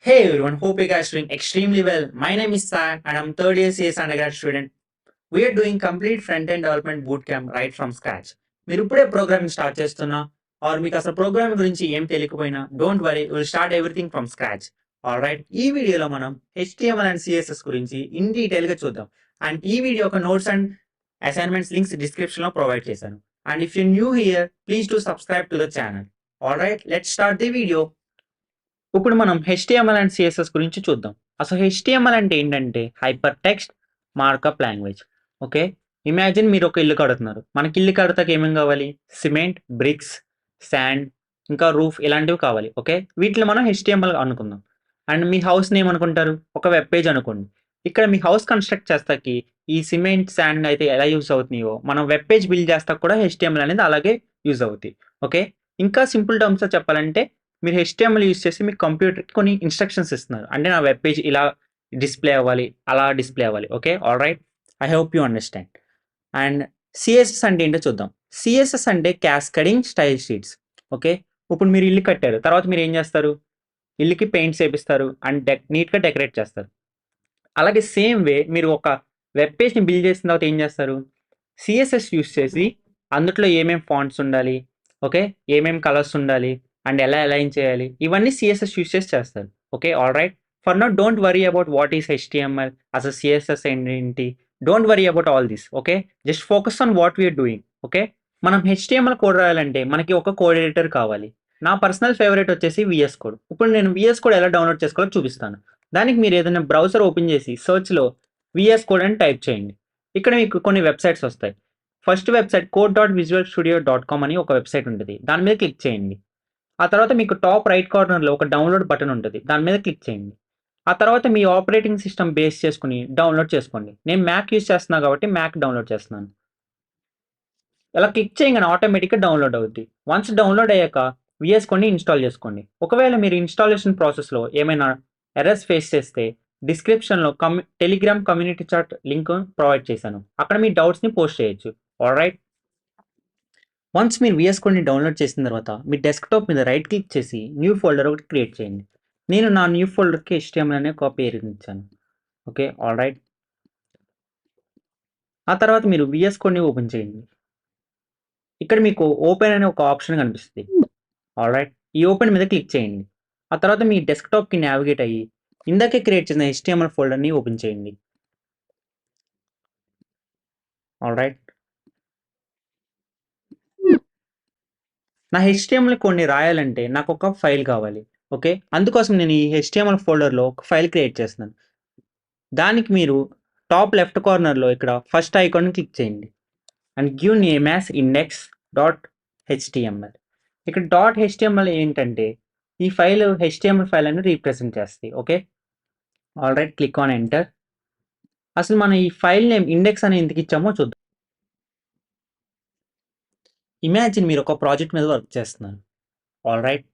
Hey everyone, hope you guys are doing extremely well. My name is Sai and I'm third year CS undergrad student. We are doing complete front-end development bootcamp right from scratch. మీరు ఇప్పుడే programming start చేస్తున్నా are మీకు అసలు programming గురించి ఏం తెలియకపోయినా don't worry will start everything from scratch. All right, ఈ వీడియోలో మనం HTML అండ్ CSS గురించి ఇన్ డీటెయిల్ గా చూద్దాం. అండ్ ఈ వీడియో ఒక notes and assignments links description లో ప్రొవైడ్ చేశాను. And if you new here please to subscribe to the channel. All right, let's start the video. ఇప్పుడు మనం HTML అండ్ CSS గురించి చూద్దాం. అసలు HTML అంటే ఏంటంటే hyper text markup language. Okay, imagine మీరు ఒక ఇల్లు కడుతున్నారు. మనకి ఇల్లు కడతాకి ఏమేమి కావాలి? సిమెంట్, బ్రిక్స్, శాండ్, ఇంకా రూఫ్ ఇలాంటివి కావాలి. ఓకే, వీటిని మనం HTML అనుకుందాం. అండ్ మీ హౌస్ నేమ్ అనుకుంటారు, ఒక వెబ్ పేజ్ అనుకోండి. ఇక్కడ మీ హౌస్ కన్స్ట్రక్ట్ చేస్తాకి ఈ సిమెంట్, శాండ్ అయితే ఎలా యూస్ అవుతున్నాయో మనం వెబ్ పేజ్ బిల్డ్ చేస్తా కూడా HTML అనేది అలాగే యూజ్ అవుతుంది. ఓకే, ఇంకా సింపుల్ టర్మ్స్లో చెప్పాలంటే మీరు HTML యూజ్ చేసి మీ కంప్యూటర్కి కొన్ని ఇన్స్ట్రక్షన్స్ ఇస్తున్నారు. అంటే నా వెబ్ పేజ్ ఇలా డిస్ప్లే అవ్వాలి, అలా డిస్ప్లే అవ్వాలి. Okay, all right, I hope you understand. And CSS అంటే ఏంటో చూద్దాం. CSS అంటే క్యాస్కడింగ్ స్టైల్ షీట్స్. ఓకే, ఇప్పుడు మీరు ఇల్లు కట్టారు, తర్వాత మీరు ఏం చేస్తారు? ఇల్లుకి పెయింట్స్ వేపిస్తారు అండ్ నీట్గా డెకరేట్ చేస్తారు. అలాగే సేమ్ వే మీరు ఒక వెబ్ పేజ్ని బిల్డ్ చేసిన తర్వాత ఏం చేస్తారు? CSS యూస్ చేసి అందులో ఏమేమి ఫాంట్స్ ఉండాలి, ఓకే, ఏమేమి కలర్స్ ఉండాలి అండ్ ఎలా అలైన్ చేయాలి, ఇవన్నీ CSS యూస్ చేసి చేస్తారు. Okay, all right, for now don't worry about what is HTML, అసలు CSS ఏంటి, don't worry about all this. Okay, just focus on what we're doing. Okay, మనం HTML కోడ్ రాయాలంటే మనకి ఒక కోడ్ ఎడిటర్ కావాలి. నా పర్సనల్ ఫేవరెట్ వచ్చేసి VS code. ఇప్పుడు నేను VS కోడ్ ఎలా డౌన్లోడ్ చేసుకోవాలో చూపిస్తాను. దానికి మీరు ఏదైనా బ్రౌజర్ ఓపెన్ చేసి సర్చ్లో VS కోడ్ అని టైప్ చేయండి. ఇక్కడ మీకు కొన్ని వెబ్సైట్స్ వస్తాయి. ఫస్ట్ వెబ్సైట్ code.visualstudio.com అని ఒక వెబ్సైట్ ఉంటుంది. దాని మీద క్లిక్ చేయండి. ఆ తర్వాత మీకు టాప్ రైట్ కార్నర్లో ఒక డౌన్లోడ్ బటన్ ఉంటుంది. దాని మీద క్లిక్ చేయండి. ఆ తర్వాత మీ ఆపరేటింగ్ సిస్టమ్ బేస్ చేసుకుని డౌన్లోడ్ చేసుకోండి. నేను మ్యాక్ యూస్ చేస్తున్నాను కాబట్టి మ్యాక్ డౌన్లోడ్ చేస్తున్నాను. ఇలా క్లిక్ చేయగానే ఆటోమేటిక్గా డౌన్లోడ్ అవుద్ది. వన్స్ డౌన్లోడ్ అయ్యాక VS కోడ్ని ఇన్స్టాల్ చేసుకోండి. ఒకవేళ మీరు ఇన్స్టాలేషన్ ప్రాసెస్లో ఏమైనా ఎర్రర్స్ ఫేస్ చేస్తే డిస్క్రిప్షన్లో Telegram community chat link provide చేశాను. అక్కడ మీ డౌట్స్ని పోస్ట్ చేయొచ్చు. ఆల్ రైట్, వన్స్ మీరు VS కోడ్ని డౌన్లోడ్ చేసిన తర్వాత మీ డెస్క్టాప్ మీద రైట్ క్లిక్ చేసి న్యూ ఫోల్డర్ ఒకటి క్రియేట్ చేయండి. నేను నా న్యూ ఫోల్డర్కి HTML అనే ఒక పేరు ఇచ్చాను. ఓకే, ఆల్ రైట్, ఆ తర్వాత మీరు VS కోడ్ని ఓపెన్ చేయండి. ఇక్కడ మీకు ఓపెన్ అనే ఒక ఆప్షన్ కనిపిస్తుంది. ఆల్ రైట్, ఈ ఓపెన్ మీద క్లిక్ చేయండి. ఆ తర్వాత మీ డెస్క్టాప్కి నావిగేట్ అయ్యి ఇందాకే క్రియేట్ చేసిన HTML ఫోల్డర్ని ఓపెన్ చేయండి. ఆల్ రైట్, నా HTML కోడ్ని రాయాలంటే నాకు ఒక ఫైల్ కావాలి. ఓకే, అందుకోసం నేను ఈ HTML ఫోల్డర్లో ఒక ఫైల్ క్రియేట్ చేస్తున్నాను. దానికి మీరు టాప్ లెఫ్ట్ కార్నర్లో ఇక్కడ ఫస్ట్ ఐకాన్ క్లిక్ చేయండి and give name as index.html. ఇక్కడ .html ఏంటంటే ఈ ఫైల్ HTML ఫైల్ అని రీప్రజెంట్ చేస్తుంది. Okay, all right, click on enter. అసలు మనం ఈ ఫైల్ నేమ్ ఇండెక్స్ అని ఎందుకు ఇచ్చామో చూద్దాం. ఇమాజిన్ మీరు ఒక ప్రాజెక్ట్ మీద వర్క్ చేస్తున్నారు. ఆల్ రైట్,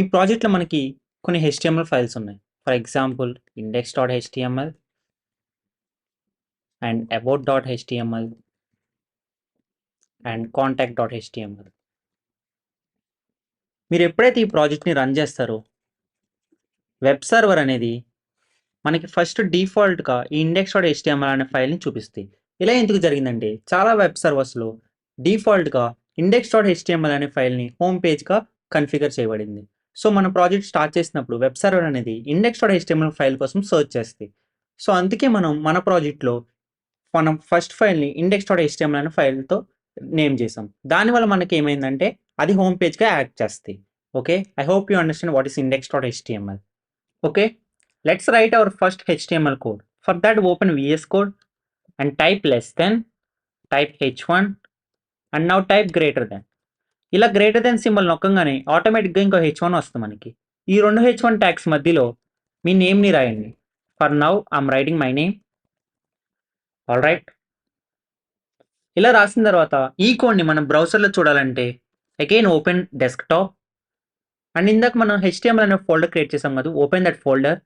ఈ ప్రాజెక్ట్లో మనకి కొన్ని HTML ఫైల్స్ ఉన్నాయి. For example index.html and about.html and contact.html. మీరు ఎప్పుడైతే ఈ ప్రాజెక్ట్ని రన్ చేస్తారో వెబ్ సర్వర్ అనేది మనకి ఫస్ట్ డిఫాల్ట్గా ఈ index.html అనే ఫైల్ని చూపిస్తాయి. ఇలా ఎందుకు జరిగిందంటే చాలా వెబ్ సర్వర్స్లో డిఫాల్ట్గా index.html అనే ఫైల్ని హోమ్ పేజ్గా కన్ఫిగర్ చేయబడింది. సో మన ప్రాజెక్ట్ స్టార్ట్ చేసినప్పుడు వెబ్ సర్వర్ అనేది index.html ఫైల్ కోసం సర్చ్ చేస్తుంది. సో అందుకే మనం మన ప్రాజెక్ట్లో మనం ఫస్ట్ ఫైల్ని index.html అనే ఫైల్తో నేమ్ చేసాం. దానివల్ల మనకి ఏమైందంటే అది హోమ్ పేజ్గా యాడ్ చేస్తాయి. Okay, I hope you understand what is index.html. Okay, let's write our first HTML code. For that, open VS Code and type less than, type h1 and now type greater than. ఇలా greater than symbol నొక్కగానే ఆటోమేటిక్గా ఇంకో H1 వస్తుంది మనకి. ఈ రెండు H1 tags మధ్యలో మీ నేమ్ని రాయండి. For now I'm writing my name. All right, ఇలా రాసిన తర్వాత ఈ కోడ్ని మనం బ్రౌజర్లో చూడాలంటే అగైన్ ఓపెన్ డెస్క్టాప్ అండ్ ఇందాక మనం HTML అనే ఫోల్డర్ క్రియేట్ చేసాం కదా, open that folder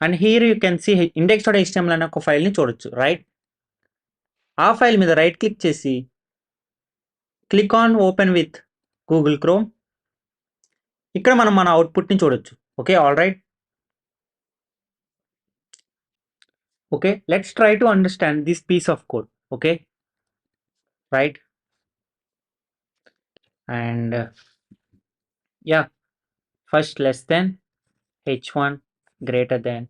and here you can see index.html అనే ఒక ఫైల్ని చూడొచ్చు. రైట్, ఆ ఫైల్ మీద రైట్ క్లిక్ చేసి click on open with Google Chrome ఇక్కడ మనం మన అవుట్పుట్ని చూడొచ్చు. Okay, all right. Okay, let's try to understand this piece of code. Okay, right. And yeah, first less than h1 greater than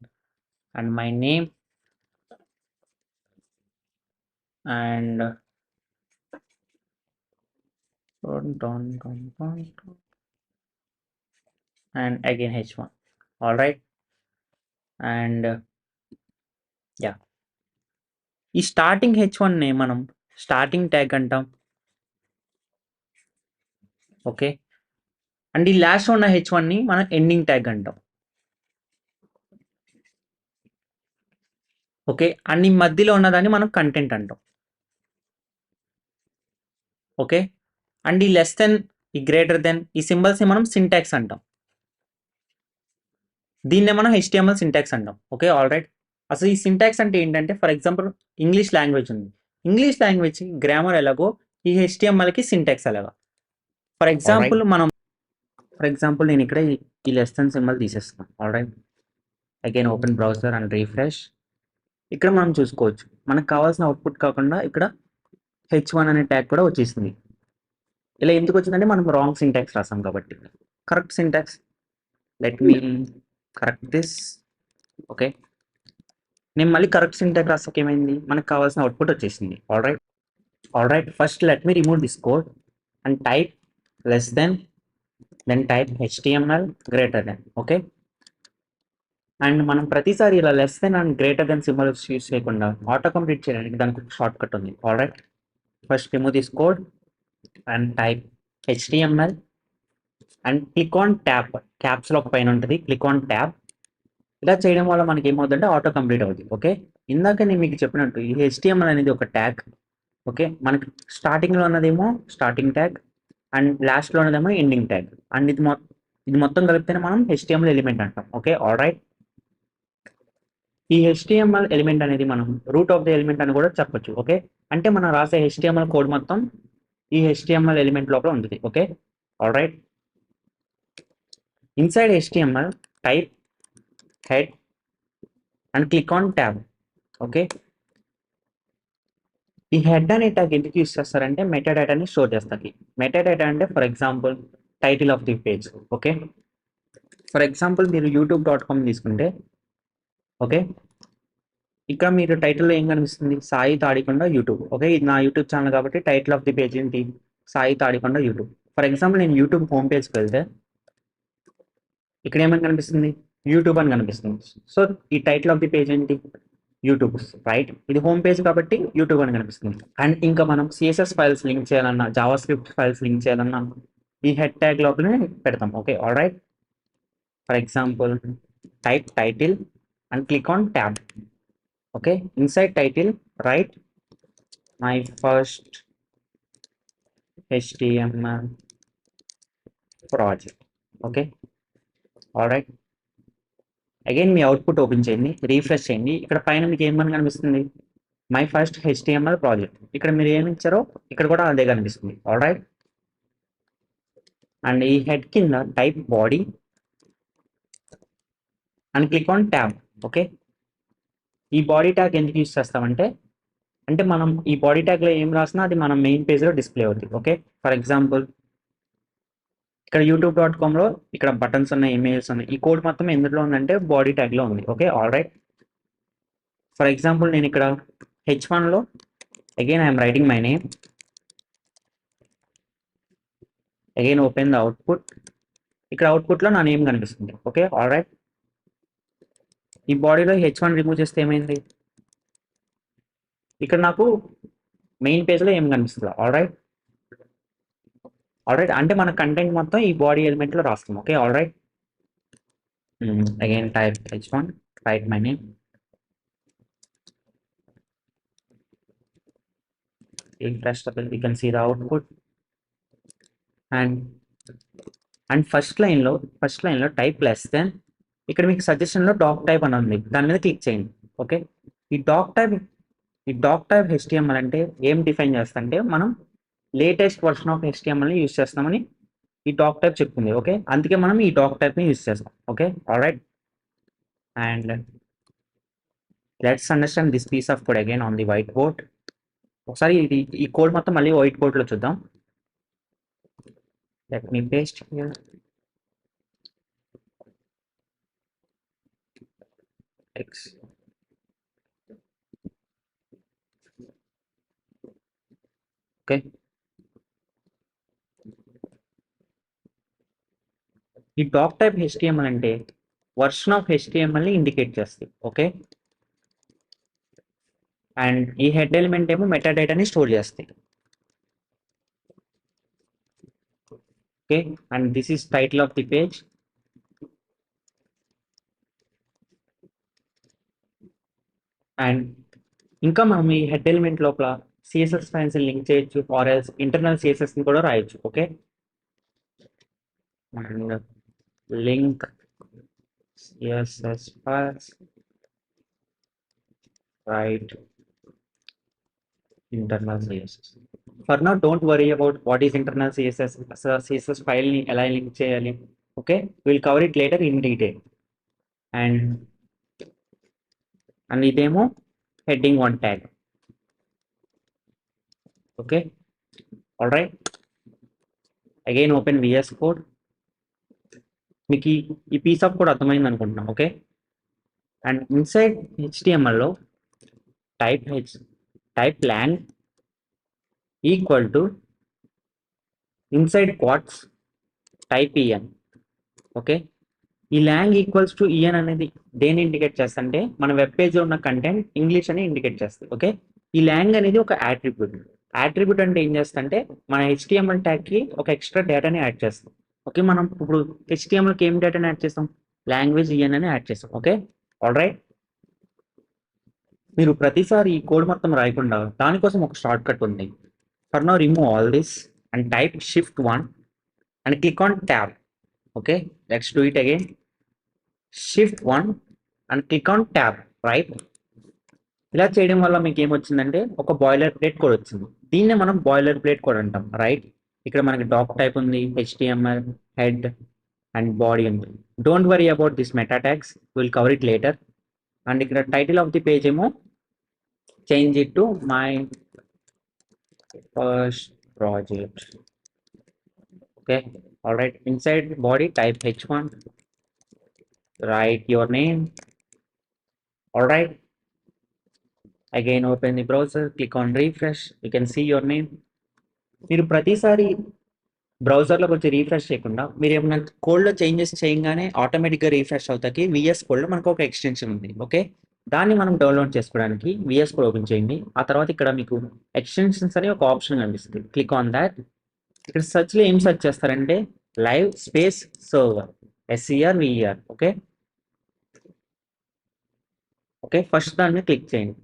and my name and and again h1. All right. And yeah, ఈ starting h1 ని మనం starting tag అంటాం. Okay, and ఈ last ఉన్న h1 ని మనం ending tag అంటాం. Okay, and ఈ మధ్యలో ఉన్నదాన్ని మనం కంటెంట్ అంటాం. ఓకే, అండ్ ఈ లెస్ దెన్, ఈ గ్రేటర్ దెన్, ఈ సింబల్స్ ని మనం సింటాక్స్ అంటాం. దీన్నే మనం HTML సింటాక్స్ అంటాం. Okay, all right. అసలు ఈ సింటాక్స్ అంటే ఏంటంటే, ఫర్ ఎగ్జాంపుల్ ఇంగ్లీష్ లాంగ్వేజ్ ఉంది. ఇంగ్లీష్ లాంగ్వేజ్ గ్రామర్ ఎలాగో ఈ HTMLకి సింటాక్స్ ఎలాగా. ఫర్ ఎగ్జాంపుల్ నేను ఇక్కడ ఈ లెస్ దెన్ సింబల్ తీసేస్తాను. All right. Again open browser and refresh. ఇక్కడ మనం చూసుకోవచ్చు మనకు కావాల్సిన అవుట్పుట్ కాకుండా ఇక్కడ h1 అనే ట్యాగ్ కూడా వచ్చేసింది. ఇలా ఎందుకు వచ్చిందంటే మనం రాంగ్ సింటాక్స్ రాసాం కాబట్టి. Correct syntax, let me correct this. Okay, నేను మళ్ళీ కరెక్ట్ సింటాక్స్ రాసాక ఏమైంది, మనకు కావాల్సిన అవుట్పుట్ వచ్చేసింది. All right, first let me remove this code and type less than, then type HTML greater than. Okay, and మనం ప్రతిసారి ఇలా less than and greater than symbols use చేయకుండా ఆటో కంప్లీట్ చేయడానికి దానికి ఒక షార్ట్ కట్ ఉంది. All right, first remove this code and type HTML and click on tab. Caps lock పైన ఉంటుంది, క్లిక్ ఆన్ ట్యాబ్. ఇలా చేయడం వల్ల మనకి ఏమవుతుందంటే ఆటో కంప్లీట్ అవుతుంది. ఓకే, ఇందాక నేను మీకు చెప్పినట్టు ఈ HTML అనేది ఒక ట్యాగ్. ఓకే, మనకి స్టార్టింగ్లో ఉన్నదేమో స్టార్టింగ్ ట్యాగ్ అండ్ లాస్ట్లో ఉన్నదేమో ఎండింగ్ ట్యాగ్. అండ్ ఇది మొత్తం కలిపితేనే మనం HTML ఎలిమెంట్ అంటాం. Okay, all right. ఈ HTML ఎలిమెంట్ అనేది మనం రూట్ ఆఫ్ ది ఎలిమెంట్ అని కూడా చెప్పొచ్చు. ఓకే, అంటే మనం రాసే HTML కోడ్ మొత్తం ఈ HTML ఎలిమెంట్ లోపల ఉంటుంది. Okay, all right. Inside HTML type head and click on tab. Okay, ఈ హెడ్ అనే ట్యాగ్ ఎందుకు యూస్ చేస్తారంటే మెటాడేటాని స్టోర్ చేస్తాకి. మెటాడేటా అంటే for example title of the page. Okay, for example మీరు youtube.com తీసుకుంటే, ఓకే, ఇక్కడ మీరు టైటిల్లో ఏం కనిపిస్తుంది, సాయి తాడికొండ యూట్యూబ్. ఓకే, ఇది నా యూట్యూబ్ ఛానల్ కాబట్టి టైటిల్ ఆఫ్ ది పేజ్ ఏంటి, Sai Tadikonda YouTube. For example నేను యూట్యూబ్ హోమ్ పేజ్కి వెళ్తే ఇక్కడ ఏమని కనిపిస్తుంది, యూట్యూబ్ అని కనిపిస్తుంది. సో ఈ టైటిల్ ఆఫ్ ది పేజ్ ఏంటి, యూట్యూబ్. రైట్, ఇది హోమ్ పేజ్ కాబట్టి యూట్యూబ్ అని కనిపిస్తుంది. అండ్ ఇంకా మనం CSS ఫైల్స్ లింక్ చేయాలన్నా, జావా స్క్రిప్ట్ ఫైల్స్ లింక్ చేయాలన్నా ఈ హెడ్ ట్యాగ్ లోపలనే పెడతాం. Okay, all right. For example type title and click on tab. Okay, inside title right my first HTML project. Okay, all right. Again me output open చేయండి, refresh చేయండి. ఇక్కడ పైన మీకు ఏమని కనిపిస్తుంది, మై ఫస్ట్ HTML ప్రాజెక్ట్. ఇక్కడ మీరు ఏమి ఇచ్చారో ఇక్కడ కూడా అదే కనిపిస్తుంది. All right. అండ్ ఈ హెడ్ కింద type body and click on tab. Okay, ఈ బాడీ ట్యాగ్ ఎందుకు యూస్ చేస్తామంటే, అంటే మనం ఈ బాడీ ట్యాగ్లో ఏం రాసినా అది మనం మెయిన్ పేజ్లో డిస్ప్లే అవుతుంది. ఓకే, ఫర్ ఎగ్జాంపుల్ ఇక్కడ youtube.comలో ఇక్కడ బటన్స్ ఉన్నాయి, ఇమేజెస్ ఉన్నాయి. ఈ కోడ్ మొత్తం ఎందులో ఉందంటే బాడీ ట్యాగ్లో ఉంది. Okay, all right. For example నేను ఇక్కడ h1లో again I'm writing my name. Again open the output. ఇక్కడ అవుట్పుట్లో నా నేమ్ కనిపిస్తుంది. Okay, all right. ఈ బాడీలో h1 రిమూవ్ చేస్తే ఏమైంది, ఇక్కడ నాకు మెయిన్ పేజ్లో ఏం కనిపిస్తుంది. All right, all right. అంటే మన కంటెంట్ మొత్తం ఈ బాడీ ఎలిమెంట్లో రాస్తాం. Okay, all right. Again type h1, right my name. We can see the output. And first లైన్లో టైప్ లెస్ దెన్, ఇక్కడ మీకు సజెషన్లో డాక్ టైప్ అని ఉంది, దాని మీద క్లిక్ చేయండి. ఓకే, ఈ డాక్ టైప్ HTML అంటే ఏం డిఫైన్ చేస్తా అంటే మనం లేటెస్ట్ వర్షన్ ఆఫ్ HTMLని యూస్ చేస్తామని ఈ డాక్ టైప్ చెప్తుంది. ఓకే, అందుకే మనం ఈ డాక్ టైప్ని యూస్ చేస్తాం. Okay, alright. And let's understand this piece of code again on the white board. ఒకసారి ఈ కోడ్ మొత్తం మళ్ళీ వైట్ బోర్డ్లో చూద్దాం. Let me paste here. X okay, ఈ డాక్ టైప్ HTML అంటే వర్షన్ ఆఫ్ HTML ని ఇండికేట్ చేస్తుంది. ఓకే, అండ్ ఈ హెడ్ ఎలిమెంట్ ఏమో మెటా డేటాని స్టోర్ చేస్తాయి. Okay, and this is title of the page. And ఇంకా మనం ఈ హెడ్ ఎలిమెంట్ లోపల సిఎస్ఎస్ ఫైల్స్ లింక్ చేయొచ్చు, ఆర్ ఎల్స్ ఇంటర్నల్ సిఎస్ఎస్ ని కూడా రాయొచ్చు. Okay, and link CSS files right internal CSS. For now, don't worry about what is internal CSS. CSS file ni ఎలా link చేయాలి. Okay, will cover it later in detail. And ఇదేమో heading 1 tag. Okay, all right. Again open VS code. మీకు ఈ piece of code అర్థమైంది అనుకుంటున్నాం. Okay, and inside HTML లో type lang equal to inside quotes type en. Okay, ఈ lang equals to EN అనేది దేని indicate చేస్తుంటే మన వెబ్ పేజ్లో ఉన్న కంటెంట్ ఇంగ్లీష్ అని ఇండికేట్ చేస్తుంది. ఓకే, ఈ లాంగ్ అనేది ఒక యాట్రిబ్యూట్. యాట్రిబ్యూట్ అంటే ఏం చేస్తుంటే మన HTML ట్యాగ్కి ఒక ఎక్స్ట్రా డేటాని యాడ్ చేస్తాం. ఓకే, మనం ఇప్పుడు HTMLకి ఏం డేటాని యాడ్ చేస్తాం, లాంగ్వేజ్ ఈఎన్ అని యాడ్ చేస్తాం. Okay, all right. మీరు ప్రతిసారి ఈ కోడ్ మొత్తం రాయకుండా దానికోసం ఒక షార్ట్ కట్ ఉంది. For now remove all this and type Shift 1 and click on tab. Okay, let's do it again. Shift 1 and click on tab, right? ఇలా చేయడం వల్ల మీకు ఏమొచ్చిందంటే ఒక బాయిలర్ ప్లేట్ కోడ్ వచ్చింది. దీన్నే మనం బాయిలర్ ప్లేట్ కోడ్ అంటాం, రైట్? ఇక్కడ మనకి డాక్ టైప్ ఉంది, HTML హెడ్ అండ్ బాడీ ఉంది. Don't worry about this meta tags, will cover it later. And ఇక్కడ టైటిల్ ఆఫ్ ది పేజ్ ఏమో change it to my first project. Okay, all right. Inside body type H1, write your name. All right, again open the browser, click on refresh, you can see your name. మీరు ప్రతిసారి బ్రౌజర్లోకి వచ్చి refresh చేయకుండా మీరు ఏమైనా కోడ్లో changes చేయగానే ఆటోమేటిక్గా refresh అవుతాకి VS కోడ్లో మనకు ఒక ఎక్స్టెన్షన్ ఉంది. ఓకే, దాన్ని మనం డౌన్లోడ్ చేసుకోవడానికి VS కోడ్ ఓపెన్ చేయండి. ఆ తర్వాత ఇక్కడ మీకు ఎక్స్టెన్షన్స్ అని ఒక ఆప్షన్ కనిపిస్తుంది, క్లిక్ ఆన్ దాట్. ఇక్కడ సెర్చ్లో ఏం సెర్చ్ చేస్తారంటే live space server, SERVER. Okay, okay, first దాన్ని క్లిక్ చేయండి.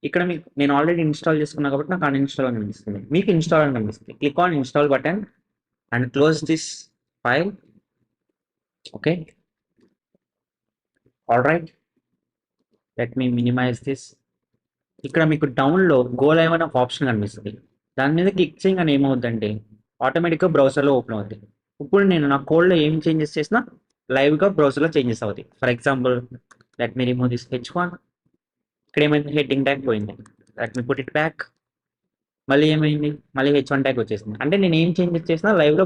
ఇక్కడ మీకు నేను ఆల్రెడీ ఇన్స్టాల్ చేసుకున్నా కాబట్టి నాకు అన్ఇన్స్టాల్ అని కనిపిస్తుంది, మీకు ఇన్స్టాల్ అని కనిపిస్తుంది. Click on install button and close this file. Okay, all right. Let me minimize this. ఇక్కడ మీకు డౌన్లో గో లైవ్ అనే ఒక ఆప్షన్ కనిపిస్తుంది, దాని మీద క్లిక్ చేయగానే ఏమవుతుందంటే ఆటోమేటిక్గా బ్రౌజర్లో ఓపెన్ అవుతుంది. ఇప్పుడు నేను నా కోడ్లో ఏం చేంజెస్ చేసినా లైవ్గా బ్రౌజర్లో చేంజెస్ అవుతాయి. For example let me remove this H1. ఇక్కడ ఏమైంది, హెడ్డింగ్ ట్యాగ్ పోయింది. Let me put it back. మళ్ళీ ఏమైంది, మళ్ళీ H1 ట్యాగ్ వచ్చేసింది. అంటే నేను ఏం చేంజెస్ చేసినా లైవ్లో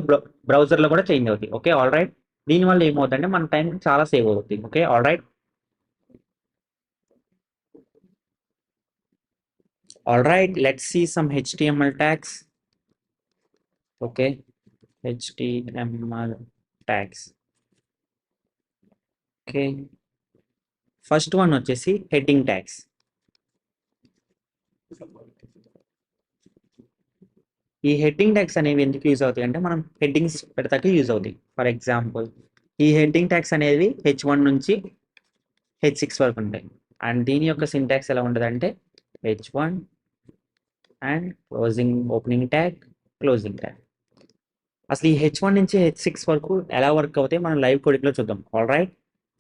బ్రౌజర్లో కూడా చేంజ్ అవుతాయి. Okay, all right. దీనివల్ల ఏమవుతుందంటే మన టైం చాలా సేవ్ అవుతుంది. Okay, all right. All right, let's see some HTML tags. Okay, HTML tags. Okay, first one వచ్చేసి హెడ్డింగ్ ట్యాగ్స్. ఈ హెడ్డింగ్ ట్యాగ్స్ అనేవి ఎందుకు యూజ్ అవుతాయి అంటే మనం హెడ్డింగ్స్ పెడతాకి యూజ్ అవుతాయి. ఫర్ ఎగ్జాంపుల్ ఈ హెడ్డింగ్ ట్యాగ్స్ అనేవి H1 నుంచి H6 వరకు ఉంటాయి. అండ్ దీని యొక్క సింటాక్స్ ఎలా ఉంటుంది అంటే H1 and closing opening tag, closing tag. అసలు ఈ H1 నుంచి H6 వరకు ఎలా వర్క్ అవుతాయి మనం లైవ్ కోడింగ్లో చూద్దాం. All right,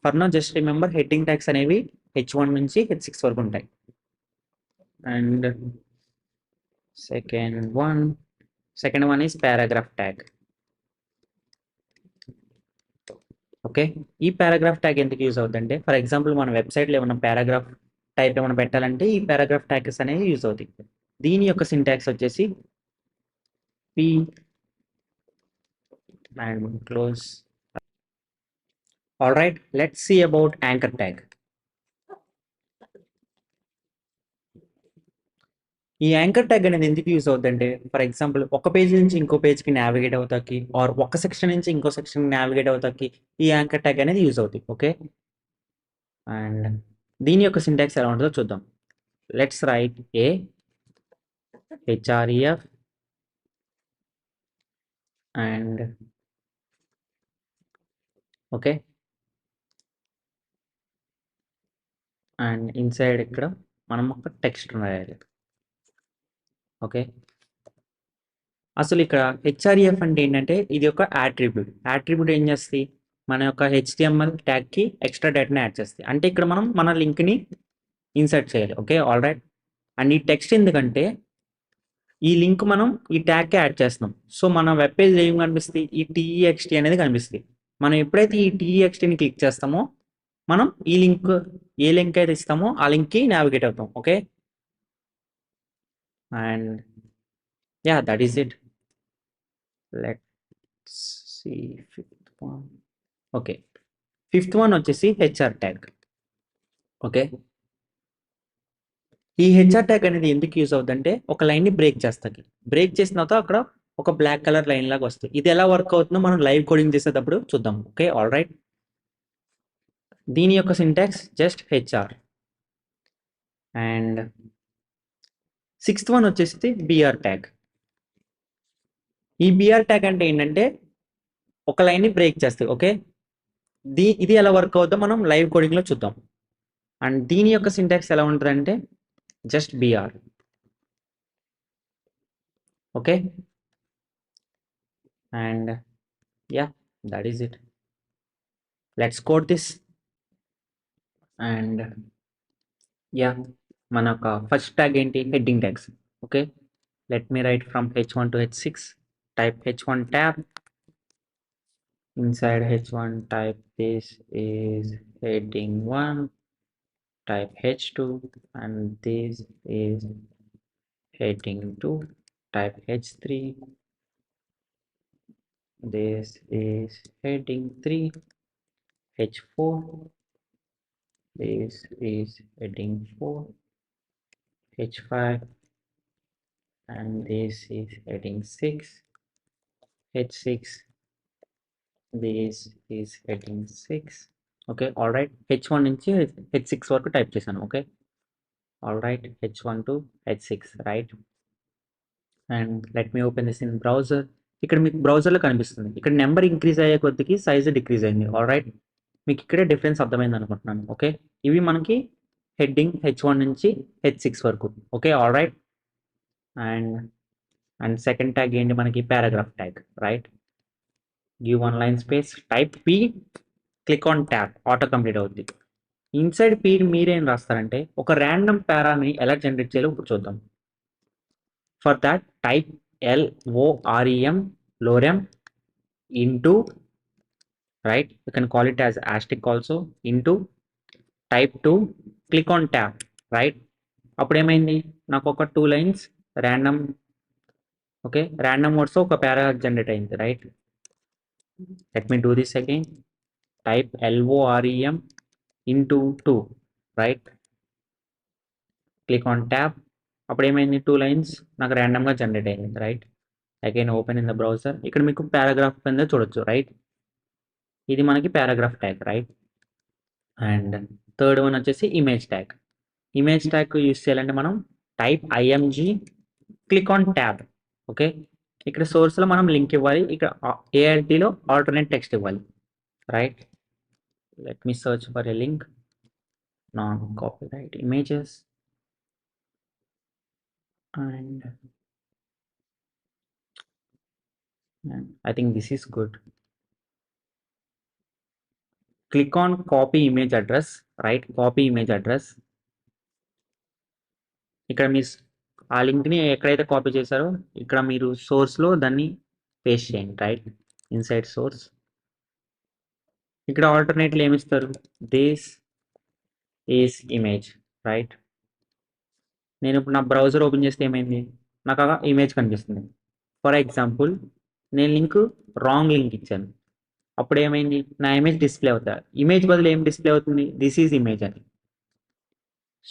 for now just remember heading tags అనేవి H1 నుంచి H6 వరకు ఉంటాయి. And second one is paragraph tag. Okay. ఈ పారాగ్రాఫ్ ట్యాగ్ ఎందుకు యూజ్ అవుతుందంటే ఫర్ ఎగ్జాంపుల్ మన వెబ్సైట్లో ఏమైనా పారాగ్రాఫ్ టైప్ ఏమైనా పెట్టాలంటే ఈ పారాగ్రాఫ్ ట్యాగ్స్ అనేవి యూజ్ అవుతాయి. దీని యొక్క సింటాక్స్ వచ్చేసి P and close. All right, let's see about anchor tag. ఈ యాంకర్ ట్యాగ్ అనేది ఎందుకు యూజ్ అవుతుందంటే ఫర్ ఎగ్జాంపుల్ ఒక పేజ్ నుంచి ఇంకో పేజ్కి నావిగేట్ అవుతాకి ఆర్ ఒక సెక్షన్ నుంచి ఇంకో సెక్షన్ నావిగేట్ అవుతాకి ఈ యాంకర్ ట్యాగ్ అనేది యూజ్ అవుతుంది. ఓకే, అండ్ దీని యొక్క సింటాక్స్ ఎలా ఉంటుందో చూద్దాం. Let's write A href and okay, and inside ఇక్కడ మనం ఒక టెక్స్ట్ రాయాలి. ఓకే, అసలు ఇక్కడ హెచ్ఆర్ఈఎఫ్ అంటే ఏంటంటే ఇది ఒక యాట్రిబ్యూట్ ఏం చేస్తుంది మన యొక్క హెచ్టిఎంఎల్ ట్యాగ్కి ఎక్స్ట్రా డేటాని యాడ్ చేస్తుంది. అంటే ఇక్కడ మనం మన లింక్ని ఇన్సర్ట్ చేయాలి. ఓకే, ఆల్ రైట్, అండ్ ఈ టెక్స్ట్ ఎందుకంటే ఈ లింక్ మనం ఈ ట్యాగ్కి యాడ్ చేస్తున్నాం. సో మన వెబ్ పేజ్ ఏం కనిపిస్తుంది, ఈ టీఈఎక్స్టీ అనేది కనిపిస్తుంది. మనం ఎప్పుడైతే ఈ టీఈఎక్స్టీని క్లిక్ చేస్తామో మనం ఈ లింక్ ఏ లింక్ అయితే ఇస్తామో ఆ లింక్కి నావిగేట్ అవుతాం. Okay, and yeah that is it. Let's see fifth one. Okay, fifth one వచ్చేసి హెచ్ఆర్ ట్యాగ్. ఓకే, ఈ హెచ్ఆర్ ట్యాగ్ అనేది ఎందుకు యూజ్ అవుతుందంటే ఒక లైన్ని బ్రేక్ చేస్తాకి. బ్రేక్ చేసిన తర్వాత అక్కడ ఒక బ్లాక్ కలర్ లైన్ లాగా వస్తుంది. ఇది ఎలా వర్క్ అవుతుందో మనం లైవ్ కోడింగ్ చేసేటప్పుడు చూద్దాం. ఓకే, ఆల్ రైట్, దీని యొక్క syntax just HR. And sixth one వచ్చేసి బిఆర్ ట్యాగ్. ఈ బిఆర్ ట్యాగ్ అంటే ఏంటంటే ఒక లైన్ని బ్రేక్ చేస్తుంది. ఓకే, ఇది ఎలా వర్క్ అవుతుందో మనం లైవ్ కోడింగ్లో చూద్దాం. అండ్ దీని యొక్క సింటాక్స్ ఎలా ఉంటుందంటే just BR. Okay, and yeah that is it. Let's code this. And yeah మన యొక్క ఫస్ట్ ట్యాగ్ ఏంటి, heading tags. Okay, let me write from h1 to h6. Type h1 tab. Inside h1 type this is heading 1. Type h2 and this is heading 2. Type h3. This is heading 3. h4. This is heading 4. h5 and this is heading 6. h6. This is heading 6. Okay, all right, h1 నుంచి h6 వరకు type చేశాను. Okay, all right, h1 to h6, right? And let me open this in browser. ఇక్కడ మీకు బ్రౌజర్లో కనిపిస్తుంది. ఇక్కడ number increase అయ్యే కొద్దికి size decrease అయింది. ఆల్ రైట్, మీకు ఇక్కడే డిఫరెన్స్ అర్థమైంది అనుకుంటున్నాను. ఓకే, ఇవి మనకి హెడ్డింగ్ h1 నుంచి h6 వరకు. Okay, all right, and second tag ఏంటి మనకి paragraph tag, right? Give one line space, type P, click on tab, auto complete అవుద్ది. ఇన్సైడ్ పి మీరేం రాస్తారంటే ఒక ర్యాండమ్ పారాని ఎలా జనరేట్ చేయాలో ఇప్పుడు చూద్దాం. For that type lorem into, right, you can call it as asterisk also, into type 2, click on tab, right? అప్పుడు ఏమైంది, నాకు ఒక 2 lines random, okay, random words ఒక పారా జనరేట్ అయింది, right? Let me do this again. Type lorem into 2, right? Click on tab, అప్పుడు ఏమైంది, 2 lines నాకు ర్యాండమ్గా జనరేట్ అయింది, right? Again open in the browser. ఇక్కడ మీకు పారాగ్రాఫ్ కింద చూడొచ్చు, రైట్? ఇది మనకి paragraph tag, right? And third one వచ్చేసి image tag. Image tag use చేయాలంటే మనం type img, click on tab. Okay, ఇక్కడ సోర్స్లో మనం లింక్ ఇవ్వాలి, ఇక్కడ ARTలో ఆల్టర్నేట్ టెక్స్ట్ ఇవ్వాలి, right? Let me search for a link, non copyright images, and I think this is good. Click on copy image address, right? Copy image address. ఇక్కడ మీ ఆ లింక్ని ఎక్కడైతే copy చేశారో ఇక్కడ మీరు సోర్స్లో దాన్ని పేస్ట్ చేయండి, రైట్? Inside source. ఇక్కడ ఆల్టర్నేట్లు ఏమిస్తారు? This is image, right? నేను ఇప్పుడు నా బ్రౌజర్ ఓపెన్ చేస్తే ఏమైంది? నాకు ఆ ఇమేజ్ కనిపిస్తుంది. ఫర్ ఎగ్జాంపుల్ నేను రాంగ్ లింక్ ఇచ్చాను. అప్పుడు ఏమైంది? నా ఇమేజ్ డిస్ప్లే అవుతా. ఇమేజ్ బదులు ఏం డిస్ప్లే అవుతుంది? దిస్ ఈజ్ ఇమేజ్ అని.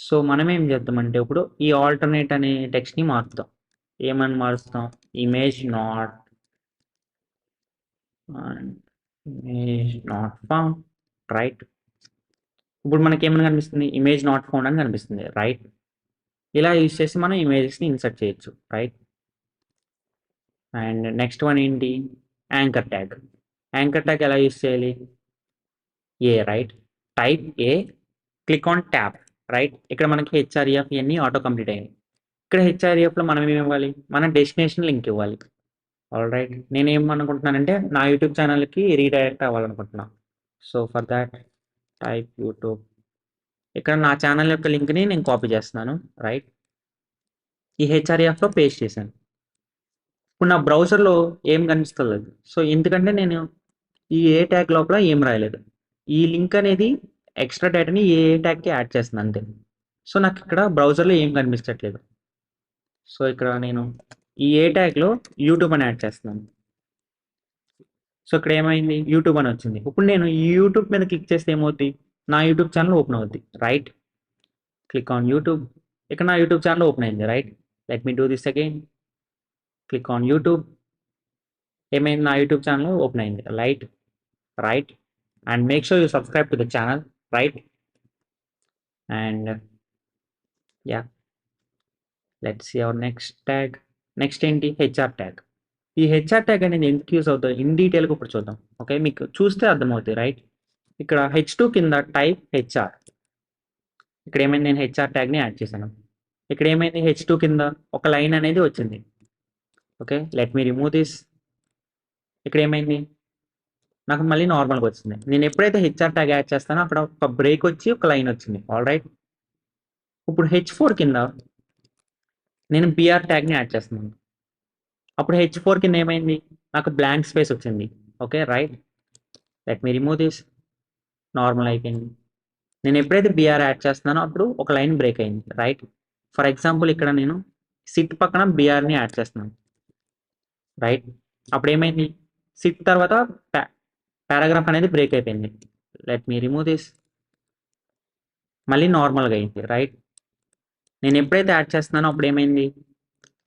సో మనం ఏం చేద్దామంటే ఇప్పుడు ఈ ఆల్టర్నేట్ అనే టెక్స్ట్ని మారుస్తాం. ఏమని మారుస్తాం? Image not found, right? ఇప్పుడు మనకి ఏమని కనిపిస్తుంది? ఇమేజ్ నాట్ ఫౌండ్ అని కనిపిస్తుంది, రైట్? ఇలా యూజ్ చేసి మనం ఇమేజెస్ని ఇన్సర్ట్ చేయొచ్చు, రైట్? అండ్ నెక్స్ట్ వన్ ఏంటి? Anchor tag. యాంకర్ ట్యాగ్ ఎలా యూజ్ చేయాలి? Right? Type click on tab, right? ఇక్కడ మనకి హెచ్ఆర్ఈఎఫ్ ఇవన్నీ ఆటో కంప్లీట్ అయ్యాయి. ఇక్కడ హెచ్ఆర్ఈఎఫ్లో మనం ఏమి ఇవ్వాలి? మన డెస్టినేషన్ లింక్ ఇవ్వాలి. ఆల్ రైట్, నేనేమనుకుంటున్నానంటే నా యూట్యూబ్ ఛానల్కి రీడైరెక్ట్ అవ్వాలనుకుంటున్నాను. So for that type YouTube. ఇక్కడ నా ఛానల్ యొక్క లింక్ని నేను కాపీ చేస్తున్నాను, రైట్? ఈ హెచ్ఆర్ఈఎఫ్లో పేస్ట్ చేశాను. ఇప్పుడు నా బ్రౌజర్లో ఏం కనిపిస్తలేదు. సో ఎందుకంటే నేను ఈ ట్యాగ్ లోపల ఏం రాయలేదు. ఈ లింక్ అనేది ఎక్స్ట్రా డేటాని ట్యాగ్కి యాడ్ చేస్తుంది అంతే. సో నాకు ఇక్కడ బ్రౌజర్లో ఏం కనిపించట్లేదు. సో ఇక్కడ నేను ఈ ట్యాగ్లో యూట్యూబ్ అని యాడ్ చేస్తున్నాను. సో ఇక్కడ ఏమైంది? యూట్యూబ్ అని వచ్చింది. ఇప్పుడు నేను ఈ యూట్యూబ్ మీద క్లిక్ చేస్తే ఏమవుద్ది? నా యూట్యూబ్ ఛానల్ ఓపెన్ అవుద్ది, రైట్? Click on YouTube. ఇక్కడ నా యూట్యూబ్ ఛానల్ ఓపెన్ అయింది, right? Let me do this again. Click on YouTube. ఏమైంది? నా యూట్యూబ్ ఛానల్ ఓపెన్ అయింది, right? And make sure you subscribe to the channel, right? And yeah, let's see our next tag. Next ఏంటి? HR tag. ఈ HR tag అనేది ఎందుకు use అవుతుంది in డీటెయిల్గా ఇప్పుడు చూద్దాం, ఓకే? మీకు చూస్తే అర్థమవుతుంది, రైట్? ఇక్కడ H2 కింద టైప్ హెచ్ఆర్. ఇక్కడ ఏమైంది? నేను హెచ్ఆర్ ట్యాగ్ని యాడ్ చేశాను. ఇక్కడ ఏమైంది? H2 కింద ఒక లైన్ అనేది వచ్చింది, okay? Let me remove this. ఇక్కడ ఏమైంది? నాకు మళ్ళీ నార్మల్గా వచ్చింది. నేను ఎప్పుడైతే హెచ్ఆర్ ట్యాగ్ యాడ్ చేస్తానో అక్కడ ఒక బ్రేక్ వచ్చి ఒక లైన్ వచ్చింది, ఆల్ రైట్? ఇప్పుడు H4 కింద నేను బిఆర్ ట్యాగ్ని యాడ్ చేస్తున్నాను. అప్పుడు H4 కింద ఏమైంది? నాకు బ్లాంక్ స్పేస్ వచ్చింది, okay, right? Let me remove this. Normal అయిపోయింది. నేను ఎప్పుడైతే బిఆర్ యాడ్ చేస్తున్నానో అప్పుడు ఒక లైన్ బ్రేక్ అయింది, రైట్? ఫర్ ఎగ్జాంపుల్ ఇక్కడ నేను సిట్ పక్కన బిఆర్ని యాడ్ చేస్తున్నాను, రైట్? అప్పుడు ఏమైంది? సిట్ తర్వాత పారాగ్రాఫ్ అనేది బ్రేక్ అయిపోయింది. Let me remove this. మళ్ళీ నార్మల్గా అయింది, రైట్? నేను ఎప్పుడైతే యాడ్ చేస్తున్నానో అప్పుడు ఏమైంది?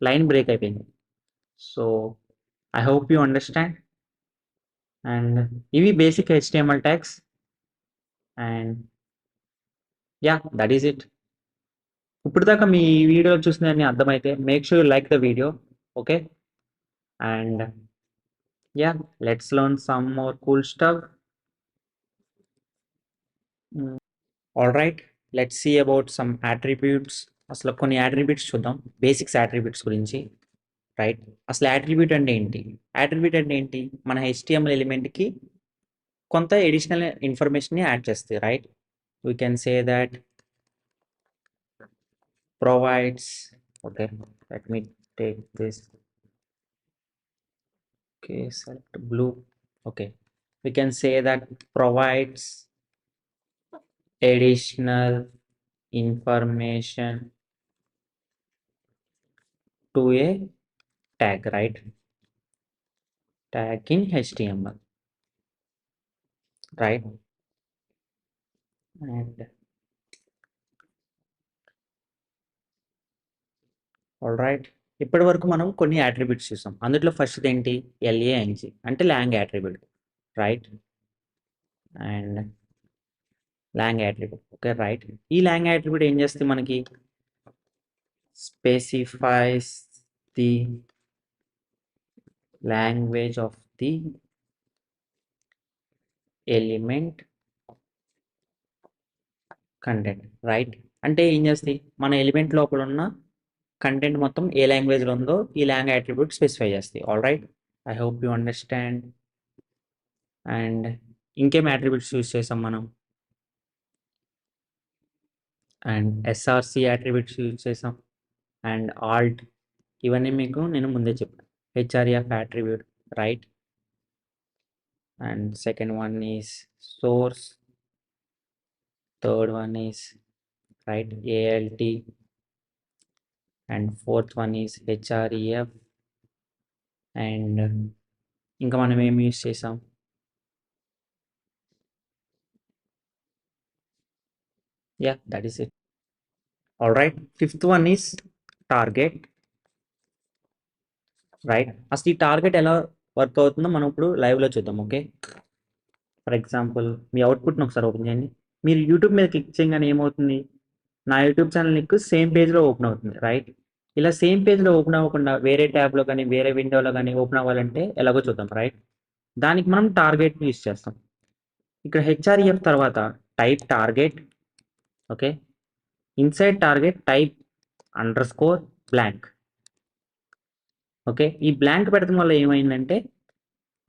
లైన్ బ్రేక్ అయిపోయింది. So I hope you understand. And ఇవి basic HTML tags. And yeah, that is it. ఇప్పుడు దాకా మీ వీడియో చూసిన అర్థమైతే make sure you like the video, okay? And yeah, let's learn some more cool stuff. All right, let's see about some attributes. అసలు కొన్ని attributes చూద్దాం, basics attributes గురించి, right? అసలు అట్రిబ్యూట్ అంటే ఏంటి? అట్రిబ్యూట్ అంటే ఏంటి? మన HTML ఎలిమెంట్కి కొంత ఎడిషనల్ ఇన్ఫర్మేషన్ని యాడ్ చేస్తాయి, right? We can say that provides, okay, let me take this, okay, select blue, okay, we can say that provides additional information to a tag, right? Tag in HTML, right? And all right, ఇప్పటి వరకు మనం కొన్ని attributes చూసాం. అందులో first ఏంటి? LANG అంటే long attribute, right? And long attribute, okay, right? ఈ long attribute ఏం చేస్తే మనకి specifies the language of the element content, right? అంటే ఏం చేస్తాయి? మన ఎలిమెంట్ లోపల ఉన్న కంటెంట్ మొత్తం ఏ లాంగ్వేజ్లో ఉందో ఈ లాంగ్ అట్రిబ్యూట్ స్పెసిఫై చేస్తాయి, all right? I hope you understand. And ఇంకేం అట్రిబ్యూట్స్ యూజ్ చేసాం మనం? అండ్ SRC అట్రిబ్యూట్స్ యూజ్ చేసాం, అండ్ ఆల్ట్. ఇవన్నీ మీకు నేను ముందే చెప్పాను. HREF attribute, right? and second one is source, third one is right alt, and fourth one is href, and ఇంకా మనం ఏం యూస్ చేసాం, yeah, that is it. All right, fifth one is target, right. అసలు ఈ target ఎలా work అవుతుందో మనం ఇప్పుడు లైవ్లో చూద్దాం. ఓకే, ఫర్ ఎగ్జాంపుల్ మీ అవుట్పుట్ని ఒకసారి ఓపెన్ చేయండి. మీరు యూట్యూబ్ మీద క్లిక్ చేయగానే ఏమవుతుంది, నా యూట్యూబ్ ఛానల్ నీకు సేమ్ పేజ్లో ఓపెన్ అవుతుంది, రైట్. ఇలా సేమ్ పేజ్లో ఓపెన్ అవ్వకుండా వేరే ట్యాబ్లో కానీ వేరే విండోలో కానీ ఓపెన్ అవ్వాలంటే ఎలాగో చూద్దాం, రైట్. దానికి మనం టార్గెట్ని యూస్ చేస్తాం. ఇక్కడ హెచ్ఆర్ఈఎఫ్ తర్వాత type target, okay, inside target type underscore blank. Okay, ఈ బ్లాంక్ పెట్టడం వల్ల ఏమైందంటే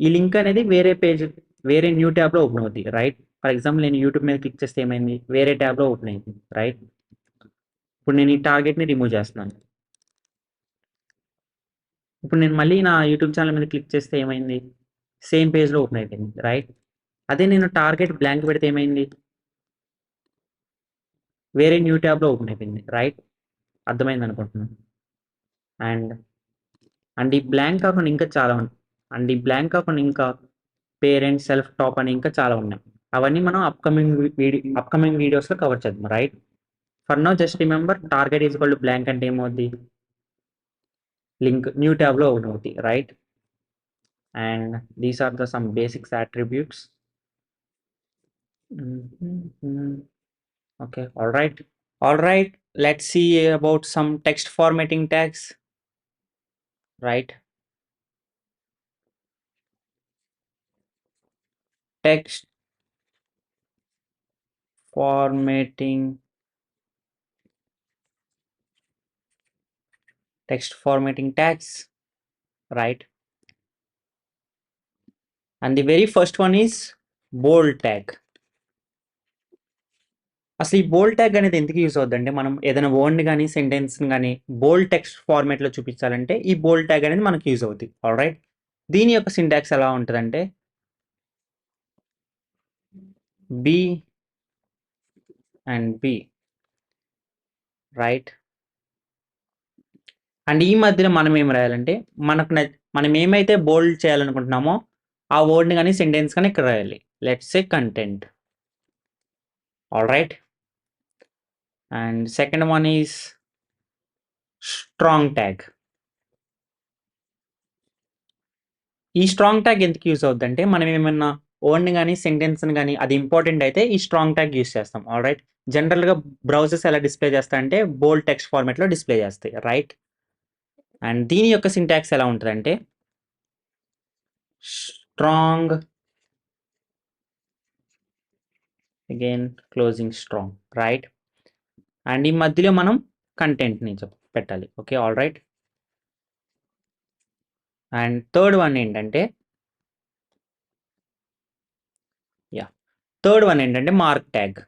ఈ లింక్ అనేది వేరే పేజ్, వేరే న్యూ ట్యాబ్లో ఓపెన్ అవుతుంది, రైట్. ఫర్ ఎగ్జాంపుల్ నేను యూట్యూబ్ మీద క్లిక్ చేస్తే ఏమైంది, వేరే ట్యాబ్లో ఓపెన్ అయింది, రైట్. ఇప్పుడు నేను ఈ టార్గెట్ని రిమూవ్ చేస్తున్నాను. ఇప్పుడు నేను మళ్ళీ నా యూట్యూబ్ ఛానల్ మీద క్లిక్ చేస్తే ఏమైంది, సేమ్ పేజ్లో ఓపెన్ అయిపోయింది, రైట్. అదే నేను టార్గెట్ బ్లాంక్ పెడితే ఏమైంది, వేరే న్యూ ట్యాబ్లో ఓపెన్ అయిపోయింది, రైట్. అర్థమైంది అనుకుంటున్నాను. అండ్ అండ్ ఈ బ్లాంక్ కాకుండా ఇంకా చాలా ఉన్నాయి. అండ్ ఈ బ్లాంక్ కాకుండా ఇంకా పేరెంట్ సెల్ఫ్ టాప్ అని ఇంకా చాలా ఉన్నాయి. అవన్నీ మనం అప్కమింగ్ వీడియోస్లో కవర్ చేద్దాం, right. For now just remember target is equal to blank అంటే ఏమవుద్ది, లింక్ న్యూ ట్యాబ్లో ఓపెన్ అవుతుంది, right. And these are the some basics attributes. Okay, all right, let's see about some text formatting tags, right. Text formatting tags, right. And the very first one is bold tag. అసలు ఈ బోల్డ్ tag అనేది ఎందుకు use అవుతుందంటే, మనం ఏదైనా word కానీ sentence కానీ బోల్డ్ text ఫార్మేట్లో చూపించాలంటే ఈ బోల్డ్ ట్యాగ్ అనేది మనకు యూజ్ అవుతుంది, ఆల్ రైట్. దీని యొక్క సింటాక్స్ ఎలా ఉంటుందంటే B and B, right. And ఈ మధ్యలో మనం ఏం రాయాలంటే మనం ఏమైతే బోల్డ్ చేయాలనుకుంటున్నామో ఆ వర్డ్ని కానీ సెంటెన్స్ కానీ ఇక్కడ రాయాలి. Let's say content, all right. And second one is strong tag. ఈ స్ట్రాంగ్ ట్యాగ్ ఎందుకు యూస్ అవుతుందంటే, మనం ఏమన్నా వర్డ్ని కానీ సెంటెన్స్ని కానీ అది ఇంపార్టెంట్ అయితే ఈ స్ట్రాంగ్ ట్యాగ్ యూస్ చేస్తాం, ఆల్ రైట్. జనరల్గా బ్రౌజర్స్ ఎలా డిస్ప్లే చేస్తాయంటే బోల్డ్ టెక్స్ట్ ఫార్మాట్లో డిస్ప్లే చేస్తాయి, రైట్. అండ్ దీని యొక్క సింటాక్స్ ఎలా ఉంటుందంటే strong again closing strong, right. And ఈ మధ్యలో మనం కంటెంట్ని పెట్టాలి, okay, all right. And third one ఏంటంటే మార్క్ ట్యాగ్.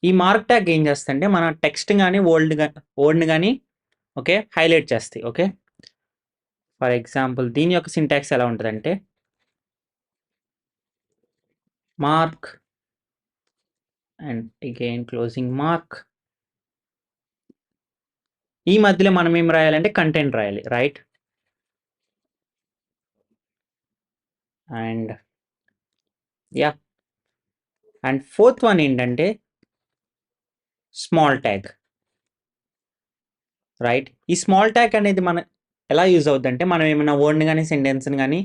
ఈ మార్క్ ట్యాగ్ ఏం చేస్తుందంటే మన టెక్స్ట్ కానీ వర్డ్ని కానీ ఓకే హైలైట్ చేస్తాయి, ఓకే. ఫర్ ఎగ్జాంపుల్ దీని యొక్క సింటాక్స్ ఎలా ఉంటుందంటే mark and again closing mark. ఈ మధ్యలో మనం ఏం రాయాలంటే కంటెంట్ రాయాలి, right. And and fourth one ఏంటంటే స్మాల్ ట్యాగ్, రైట్. ఈ స్మాల్ ట్యాగ్ అనేది మన ఎలా యూజ్ అవుతుందంటే, మనం ఏమైనా వర్డ్ని కానీ సెంటెన్స్ని కానీ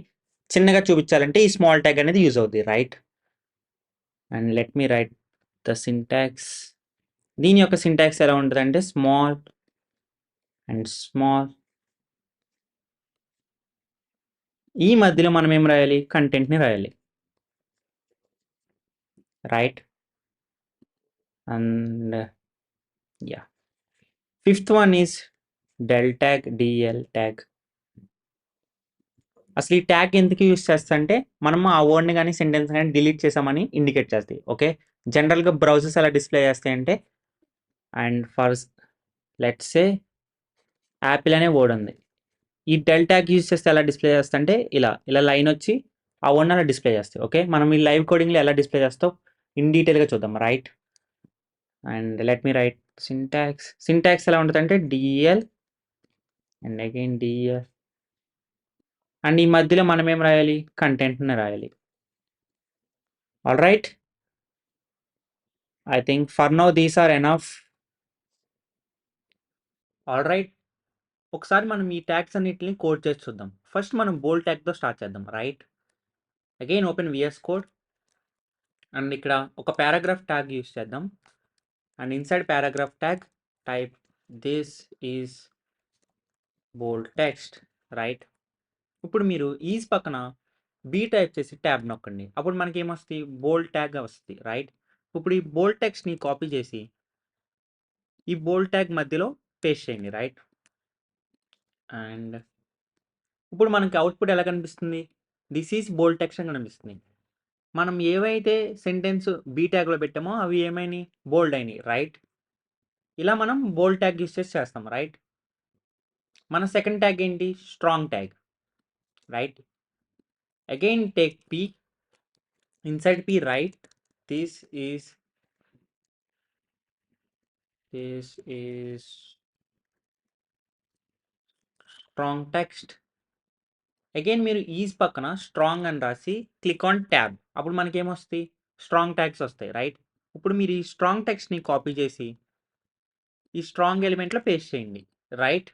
చిన్నగా చూపించాలంటే ఈ స్మాల్ ట్యాగ్ అనేది యూజ్ అవుతుంది, right. And let me right the syntax. దీని యొక్క సింటాక్స్ ఎలా ఉంటుందంటే స్మాల్ అండ్ స్మాల్. ఈ మధ్యలో మనం ఏం రాయాలి, కంటెంట్ని రాయాలి, right. And fifth one is del tag, DL tag. అసలు ఈ ట్యాగ్ ఎందుకు యూస్ చేస్తా అంటే మనం ఆ వర్డ్ని కానీ సెంటెన్స్ కానీ డిలీట్ చేసామని ఇండికేట్ చేస్తాయి, ఓకే. జనరల్గా బ్రౌజర్స్ ఎలా డిస్ప్లే చేస్తాయి అంటే, and for let's say Apple అనే వర్డ్ ఉంది, ఈ డెల్ ట్యాగ్ యూజ్ చేస్తే ఎలా డిస్ప్లే చేస్తా అంటే ఇలా లైన్ వచ్చి ఆ వన్ అలా డిస్ప్లే చేస్తాయి. ఓకే, మనం ఈ లైవ్ కోడింగ్లో ఎలా డిస్ప్లే చేస్తావు ఇన్ డీటెయిల్గా చూద్దాం. Right, and let me write syntax ఎలా ఉంటుంది అంటే DL and again DL and ఈ మధ్యలో మనం ఏం రాయాలి, కంటెంట్ని రాయాలి. All right, I think for now these are enough. All right, ఒకసారి మనం ఈ ట్యాగ్స్ అన్నిటిని కోడ్ చేసి చూద్దాం. ఫస్ట్ మనం బోల్డ్ ట్యాగ్తో స్టార్ట్ చేద్దాం. Right, again open VS code and ఇక్కడ ఒక పారాగ్రాఫ్ ట్యాగ్ యూస్ చేద్దాం. And inside paragraph tag type this is bold text. Right, ఇప్పుడు మీరు ఈజ్ పక్కన బీ టైప్ చేసి ట్యాబ్ నొక్కండి. అప్పుడు మనకి ఏమొస్తుంది, బోల్డ్ ట్యాగ్ వస్తుంది. రైట్, ఇప్పుడు ఈ బోల్డ్ టెక్స్ట్ని కాపీ చేసి ఈ బోల్డ్ ట్యాగ్ మధ్యలో పేస్ట్ చేయండి. రైట్, అండ్ ఇప్పుడు మనకి అవుట్పుట్ ఎలా కనిపిస్తుంది, దిస్ ఈజ్ బోల్డ్ టెక్స్ట్ అని కనిపిస్తుంది. మనం ఏవైతే సెంటెన్స్ బీ ట్యాగ్లో పెట్టామో అవి ఏమైనాయి, బోల్డ్ అయినాయి. రైట్, ఇలా మనం బోల్డ్ ట్యాగ్ యూస్ చేసి చేస్తాం. రైట్, మన సెకండ్ ట్యాగ్ ఏంటి, strong tag. Right, again take P, inside P right this is strong text. Again మీరు ఈజ్ పక్కన స్ట్రాంగ్ అని రాసి క్లిక్ ఆన్ ట్యాబ్, అప్పుడు మనకి ఏమొస్తాయి, స్ట్రాంగ్ ట్యాగ్స్ వస్తాయి. రైట్, ఇప్పుడు మీరు ఈ స్ట్రాంగ్ టెక్స్ట్ని కాపీ చేసి ఈ స్ట్రాంగ్ ఎలిమెంట్లో పేస్ట్ చేయండి. రైట్,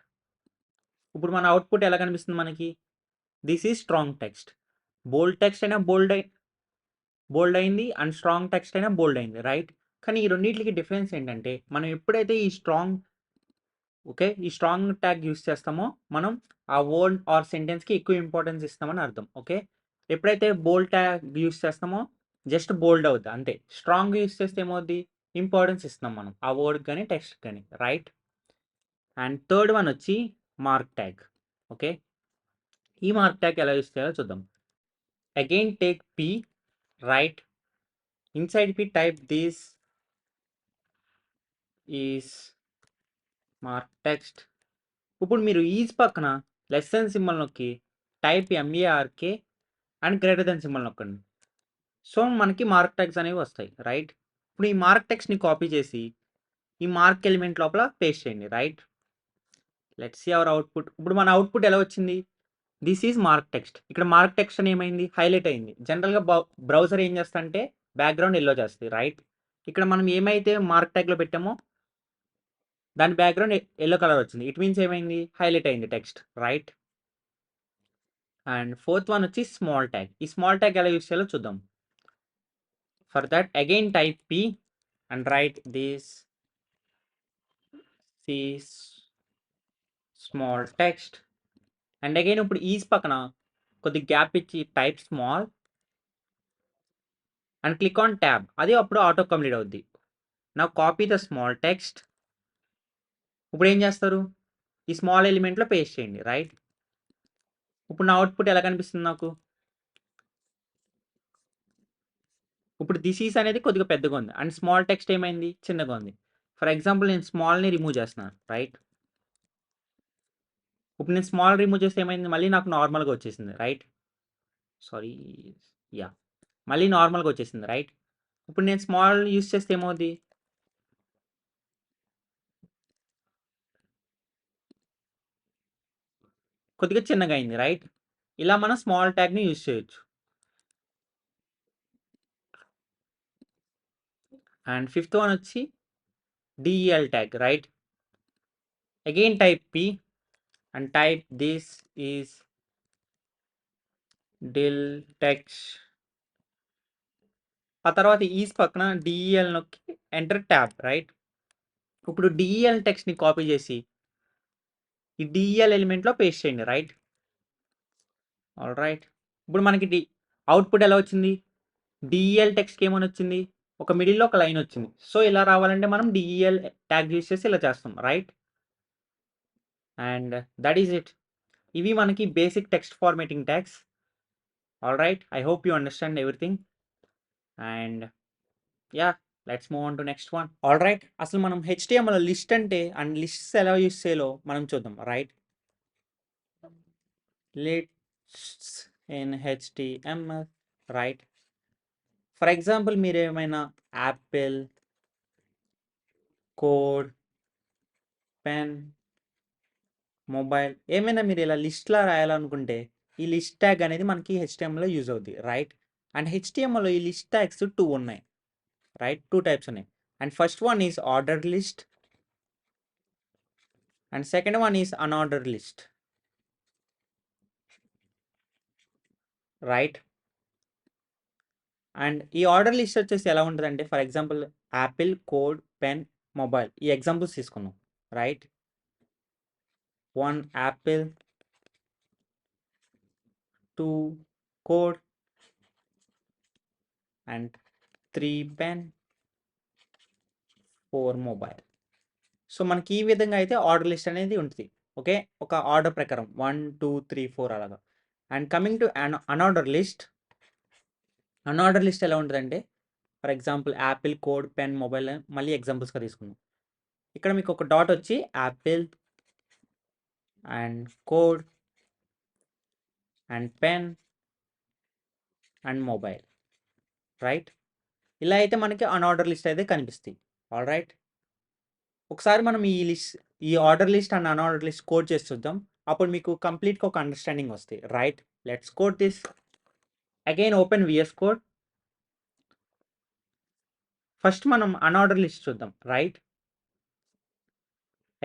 ఇప్పుడు మన అవుట్పుట్ ఎలా కనిపిస్తుంది మనకి, this is strong text. Bold text అయినా బోల్డ్ అయింది అండ్ స్ట్రాంగ్ టెక్స్ట్ అయినా బోల్డ్ అయింది. రైట్, కానీ ఈ రెండింటికి డిఫరెన్స్ ఏంటంటే మనం ఎప్పుడైతే ఈ స్ట్రాంగ్ ట్యాగ్ యూస్ చేస్తామో మనం ఆ వర్డ్ ఆర్ సెంటెన్స్కి ఎక్కువ ఇంపార్టెన్స్ ఇస్తామని అర్థం. ఓకే, ఎప్పుడైతే బోల్డ్ ట్యాగ్ యూస్ చేస్తామో జస్ట్ బోల్డ్ అవుద్ది అంతే. స్ట్రాంగ్ యూస్ చేస్తే ఏమవుద్ది, ఇంపార్టెన్స్ ఇస్తున్నాం మనం ఆ వర్డ్ కానీ టెక్స్ట్ కానీ. రైట్, అండ్ థర్డ్ వన్ వచ్చి మార్క్ ట్యాగ్. ఓకే, ఈ మార్క్ ట్యాగ్ ఎలా యూస్ చేయాలో చూద్దాం. Again take P, right, inside P type this is mark text. ఇప్పుడు మీరు ఈజ్ పక్కన లెస్ దెన్ సింబల్ నొక్కి type MARK and greater than symbol నొక్కండి. సో మనకి మార్క్ ట్యాగ్స్ అనేవి వస్తాయి. రైట్, ఇప్పుడు ఈ మార్క్ టెక్స్ట్ని కాపీ చేసి ఈ మార్క్ ఎలిమెంట్ లోపల పేస్ట్ చేయండి. Right, let's see our output. ఇప్పుడు మన అవుట్పుట్ ఎలా వచ్చింది, దిస్ ఈజ్ మార్క్ టెక్స్ట్. ఇక్కడ మార్క్ టెక్స్ట్ అని ఏమైంది, హైలైట్ అయింది. జనరల్గా బ్రౌజర్ ఏం చేస్తా అంటే బ్యాక్గ్రౌండ్ ఎల్లో చేస్తుంది. రైట్, ఇక్కడ మనం ఏమైతే మార్క్ ట్యాగ్లో పెట్టామో దాని బ్యాక్గ్రౌండ్ ఎల్లో కలర్ వచ్చింది. ఇట్ మీన్స్ ఏమైంది, హైలైట్ అయింది text. Right, and fourth one వచ్చి స్మాల్ ట్యాగ్. ఈ స్మాల్ ట్యాగ్ ఎలా యూస్ చేయాలో చూద్దాం. For that again type P and right this is small text. And again ఇప్పుడు ఈజ్ పక్కన కొద్ది గ్యాప్ ఇచ్చి type small and click on tab, అది అప్పుడు ఆటో కంప్లీట్ అవుద్ది. నా కాపీ ద స్మాల్ టెక్స్ట్. ఇప్పుడు ఏం చేస్తారు, ఈ స్మాల్ ఎలిమెంట్లో పేస్ట్ చేయండి. రైట్, ఇప్పుడు నా అవుట్పుట్ ఎలా కనిపిస్తుంది నాకు, ఇప్పుడు దిస్ ఈజ్ అనేది కొద్దిగా పెద్దగా ఉంది అండ్ స్మాల్ టెక్స్ట్ ఏమైంది, చిన్నగా ఉంది. ఫర్ ఎగ్జాంపుల్ నేను స్మాల్ని రిమూవ్ చేస్తున్నాను. రైట్, ఇప్పుడు నేను స్మాల్ రిమూవ్ చేస్తే ఏమైంది, మళ్ళీ నాకు నార్మల్గా వచ్చేసింది. రైట్, సారీ, యా, మళ్ళీ నార్మల్గా వచ్చేసింది. రైట్, ఇప్పుడు నేను స్మాల్ యూస్ చేస్తే ఏమవుద్ది, కొద్దిగా చిన్నగా అయింది. రైట్, ఇలా మనం స్మాల్ ట్యాగ్ని యూస్ చేయొచ్చు. అండ్ ఫిఫ్త్ వన్ వచ్చి DL tag. Right, again type P and type this is dill text. ఆ తర్వాత ఈజ్ పక్కన డిఈఎల్ నొక్కి ఎంటర్ ట్యాబ్. రైట్, ఇప్పుడు డిఈఎల్ టెక్స్ట్ని కాపీ చేసి ఈ డిఈఎల్ ఎలిమెంట్లో పేస్ట్ చేయండి. రైట్, ఆల్ రైట్, ఇప్పుడు మనకి అవుట్పుట్ ఎలా వచ్చింది, డిఈఎల్ టెక్స్ట్కి ఏమని వచ్చింది, ఒక మిడిల్లో ఒక లైన్ వచ్చింది. సో ఇలా రావాలంటే మనం డిఈఎల్ ట్యాగ్ యూస్ చేసి ఇలా చేస్తాం. Right, and that is it. ఇవి మనకి basic text formatting tags. All right, I hope you understand everything. And yeah, let's move on to next one. All right, అసలు మనం హెచ్టిఎంఎల్ లిస్ట్ అంటే and lists ఎలా use చేయాలో మనం చూద్దాం. Right, lists in HTML, right? For example మీరు ఏమైనా Apple code pen mobile ఏమైనా మీరు ఇలా లిస్ట్లా రాయాలనుకుంటే ఈ లిస్ట్ ట్యాగ్ అనేది మనకి హెచ్టిఎంఎల్లో యూజ్ అవుద్ది, రైట్? అండ్ హెచ్టిఎంఎల్లో ఈ లిస్ట్ ట్యాగ్స్ టూ ఉన్నాయి, రైట్? టూ టైప్స్ ఉన్నాయి. And first one is order list and second one is unorder list, right? And ఈ ఆర్డర్ లిస్ట్ వచ్చేసి ఎలా ఉంటుందంటే, for example Apple code pen mobile ఈ examples తీసుకున్నాం, right? 1 Apple, 2 code and 3 pen, 4 mobile. So మనకి ఈ విధంగా అయితే ఆర్డర్ లిస్ట్ అనేది ఉంటుంది, ఓకే? ఒక ఆర్డర్ ప్రకారం 1 2 3 4 అలాగా. And coming to unorder list, unorder list ఎలా ఉంటుందంటే, for example Apple code pen mobile మళ్ళీ ఎగ్జాంపుల్స్గా తీసుకుందాం. ఇక్కడ మీకు ఒక డాట్ వచ్చి Apple and code and pen and mobile, right? ఇలా అయితే మనకి అన్ఆర్డర్ లిస్ట్ అయితే కనిపిస్తాయి, ఆల్ రైట్? ఒకసారి మనం ఈ order list and unorder list code చేసి చూద్దాం. అప్పుడు మీకు కంప్లీట్గా ఒక అండర్స్టాండింగ్ వస్తాయి, right? Let's code this. Again open VS code. First మనం అన్ఆర్డర్ లిస్ట్ చూద్దాం, right?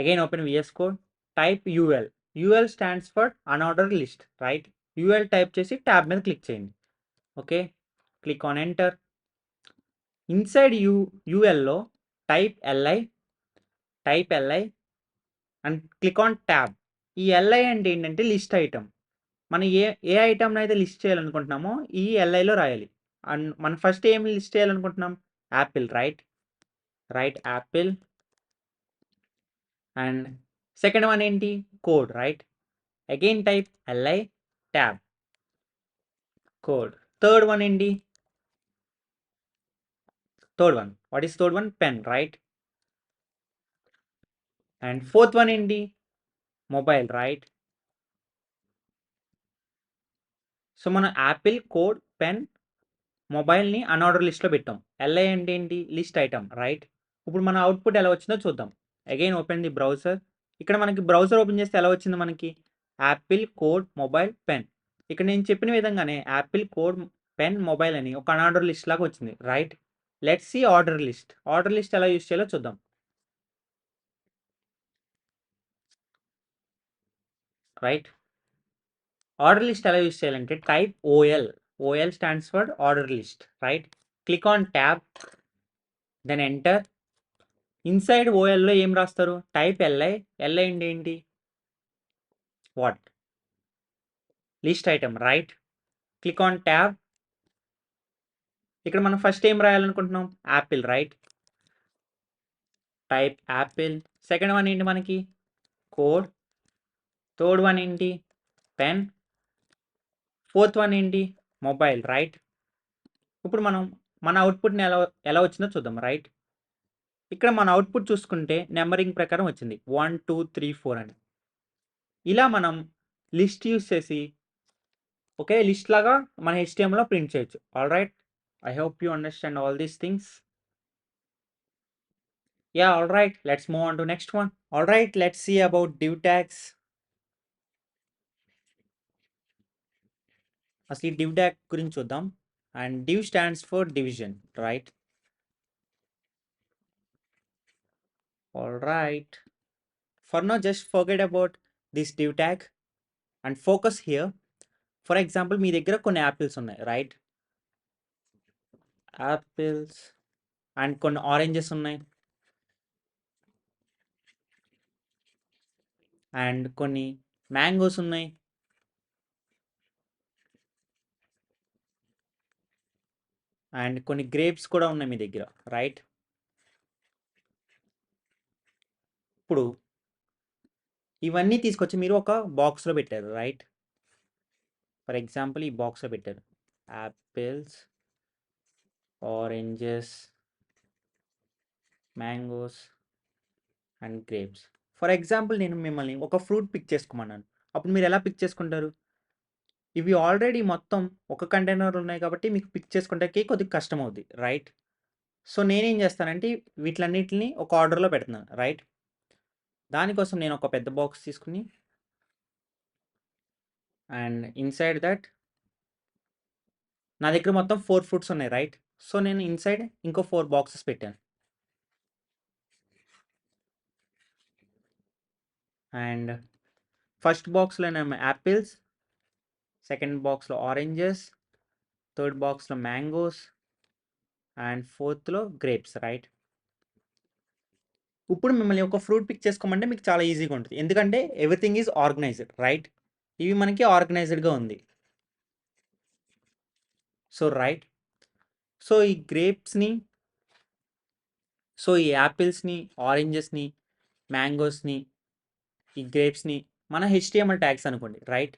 Again open VS code. Type UL. UL stands for unorder list, right? UL type చేసి ట్యాబ్ మీద క్లిక్ చేయండి, okay? Click on enter. Inside యూఎల్లో type LI and click on tab. ఈ LI అంటే ఏంటంటే list item. మనం ఏ ఐటమ్ని అయితే list చేయాలనుకుంటున్నామో ఈ ఎల్ఐలో రాయాలి. అండ్ మనం ఫస్ట్ ఏం లిస్ట్ చేయాలనుకుంటున్నాం? Apple, right? Apple. And second one ఏంటి? Code, right? Again type LI tab code. Third one ఏంటి? What is third one? Pen, right? And fourth one ఏంటి? Mobile, right? సో మనం apple code pen మొబైల్ని unorder లిస్ట్లో పెట్టాం. LI అంటే ఏంటి? List item, right? ఇప్పుడు మన అవుట్పుట్ ఎలా వచ్చిందో చూద్దాం. Again open the browser. ఇక్కడ మనకి బ్రౌజర్ ఓపెన్ చేస్తే ఎలా వచ్చింది మనకి? Apple code mobile pen. ఇక్కడ నేను చెప్పిన విధంగానే యాపిల్ కోడ్ పెన్ మొబైల్ అని ఒక అన్ఆర్డర్ లిస్ట్ లాగా వచ్చింది, right? Let's see order list. Order list ఎలా యూస్ చేయాలో చూద్దాం, రైట్? ఆర్డర్ లిస్ట్ ఎలా యూస్ చేయాలంటే type OL stands for order list, right? Click on tab, then enter. Inside ఓఎల్లో ఏం రాస్తారు? టైప్ ఎల్ఐ అంటే ఏంటి? What? List item, right? Click on tab. ఇక్కడ మనం ఫస్ట్ ఏం రాయాలనుకుంటున్నాం? Apple, right? Type apple. Second one ఏంటి మనకి? కోడ్. థర్డ్ వన్ ఏంటి? పెన్. ఫోర్త్ వన్ ఏంటి? Mobile, right? ఇప్పుడు మనం మన అవుట్పుట్ని ఎలా వచ్చిందో చూద్దాం, రైట్? ఇక్కడ మన అవుట్పుట్ చూసుకుంటే నెంబరింగ్ ప్రకారం వచ్చింది 1 2 3 4 అని. ఇలా మనం లిస్ట్ యూస్ చేసి ఒకే లిస్ట్ లాగా మన హెచ్టిఎంలో ప్రింట్ చేయొచ్చు, all right? I hope you understand all these things. Yeah, all right. Let's move on to next one. All right, let's see about div tags. అసలు ఈ div tag గురించి చూద్దాం. And div stands for division, right? All right. For now, just forget about this div tag and focus here. For example, మీ దగ్గర కొన్ని apples ఉన్నాయి, right? Apples and కొన్ని oranges ఉన్నాయి and కొన్ని మ్యాంగోస్ ఉన్నాయి అండ్ కొన్ని గ్రేప్స్ కూడా ఉన్నాయి మీ దగ్గర, రైట్? ఇప్పుడు ఇవన్నీ తీసుకొచ్చి మీరు ఒక బాక్స్లో పెట్టారు, రైట్? ఫర్ ఎగ్జాంపుల్ ఈ బాక్స్లో పెట్టారు apples, oranges, mangoes and grapes. For example నేను మిమ్మల్ని ఒక ఫ్రూట్ పిక్ చేసుకోమన్నాను. అప్పుడు మీరు ఎలా పిక్ చేసుకుంటారు? ఇవి ఆల్రెడీ మొత్తం ఒక కంటైనర్ ఉన్నాయి కాబట్టి మీకు పిక్ చేసుకుంటానికి కొద్దిగా కష్టం అవుద్ది. రైట్? సో, నేనేం చేస్తానంటే వీటిలన్నిటిని ఒక ఆర్డర్‌లో పెడుతున్నాను. రైట్? దానికోసం నేను ఒక పెద్ద బాక్స్ తీసుకొని అండ్ ఇన్‌సైడ్ థట్ నా దగ్గర మొత్తం 4 ఫ్రూట్స్ ఉన్నాయి. రైట్? సో, నేను ఇన్‌సైడ్ ఇంకో 4 బాక్సెస్ పెట్టాను. అండ్ ఫస్ట్ బాక్స్‌లోనేమో యాపిల్స్, సెకండ్ బాక్స్‌లో ఆరెంజెస్, థర్డ్ బాక్స్‌లో మ్యాంగోస్ అండ్ ఫోర్త్‌లో గ్రేప్స్. రైట్? ఇప్పుడు మిమ్మల్ని ఒక ఫ్రూట్ పిక్ చేసుకోమంటే మీకు చాలా ఈజీగా ఉంటది. ఎందుకంటే ఎవ్రీథింగ్ ఈజ్ ఆర్గనైజ్డ్. రైట్? ఇవి మనకి ఆర్గనైజ్డ్‌గా ఉంది. So, right? సో, ఈ గ్రేప్స్‌ని ఈ యాపిల్స్‌ని, ఆరెంజెస్‌ని, మ్యాంగోస్‌ని, ఈ గ్రేప్స్‌ని మన హెచ్‌టీఎంఎల్ ట్యాగ్స్ అనుకోండి. రైట్?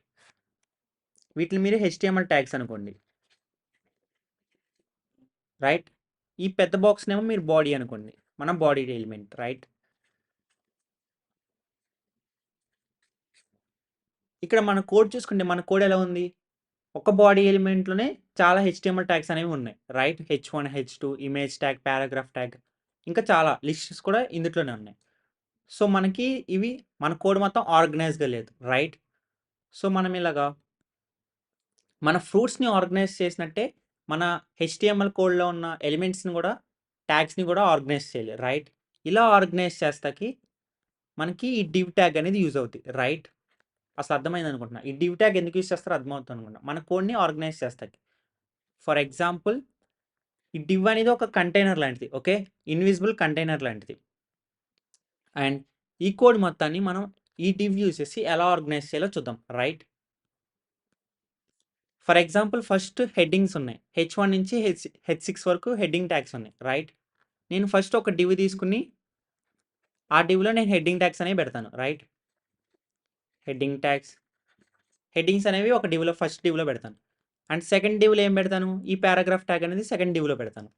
వీటిని మీరు హెచ్‌టీఎంఎల్ ట్యాగ్స్ అనుకోండి. రైట్? ఈ పెద్ద బాక్స్‌నేమో మీరు బాడీ అనుకోండి. మన బాడీ ఎలిమెంట్. రైట్? ఇక్కడ మన కోడ్ చూసుకుంటే మన కోడ్ ఎలా ఉంది? ఒక బాడీ ఎలిమెంట్‌లోనే చాలా హెచ్‌టీఎంఎల్ ట్యాగ్స్ అనేవి ఉన్నాయి. Right? H1, H2, image tag, paragraph tag ఇంకా చాలా లిస్ట్స్ కూడా ఇందులోనే ఉన్నాయి. సో, మనకి ఇవి మన కోడ్ మొత్తం ఆర్గనైజ్‌గా లేదు. రైట్? సో, మనం ఇలాగా మన ఫ్రూట్స్‌ని ఆర్గనైజ్ చేసినట్టే మన హెచ్‌టీఎంఎల్ కోడ్‌లో ఉన్న ఎలిమెంట్స్‌ని కూడా ట్యాగ్స్‌ని కూడా ఆర్గనైజ్ చేయాలి. రైట్? ఇలా ఆర్గనైజ్ చేస్తాకి మనకి ఈ డివ్ ట్యాగ్ అనేది యూజ్ అవుద్ది. రైట్? అసలు అర్థమైంది అనుకుంటున్నా. ఈ డివ్ ట్యాగ్ ఎందుకు యూజ్ చేస్తారో అర్థమవుతుంది అనుకుంటా. మన కోడ్‌ని ఆర్గనైజ్ చేస్తాకి. ఫర్ ఎగ్జాంపుల్ ఈ డివ్ అనేది ఒక కంటైనర్ లాంటిది. ఓకే? ఇన్విజిబుల్ కంటైనర్ లాంటిది. అండ్ ఈ కోడ్ మొత్తాన్ని మనం ఈ డివ్ యూజ్ చేసి ఎలా ఆర్గనైజ్ చేయాలో చూద్దాం. Right? For example first headings ఉన్నాయి. హెచ్1 నుంచి హెచ్6 వరకు హెడ్డింగ్ ట్యాగ్స్ ఉన్నాయి. రైట్? నేను ఫస్ట్ ఒక డివ్ తీసుకొని ఆ డివ్‌లో నేను హెడ్డింగ్ ట్యాగ్స్ అనేవి పెడతాను. రైట్? హెడ్డింగ్ ట్యాగ్స్ హెడ్డింగ్స్ అనేవి ఒక డివ్‌లో ఫస్ట్ డివ్‌లో పెడతాను. అండ్ సెకండ్ డివ్‌లో ఏం పెడతాను? ఈ పారాగ్రాఫ్ ట్యాగ్ అనేది సెకండ్ డివ్‌లో పెడతాను.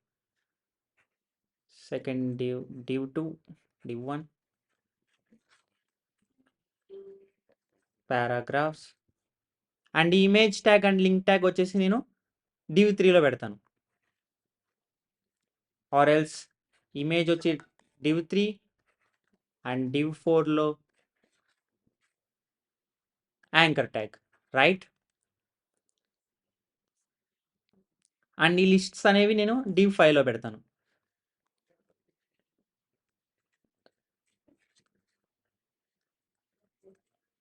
Second div 2, div 1 paragraphs and image tag and link tag వచ్చేసి నేను డివ్ 3లో పెడతాను. ఆర్ ఎల్స్ ఇమేజ్ వచ్చి డివ్ 3 అండ్ డివ్ 4లో యాంకర్ ట్యాగ్. రైట్? అండ్ ఈ లిస్ట్స్ అనేవి నేను డివ్ 5లో పెడతాను.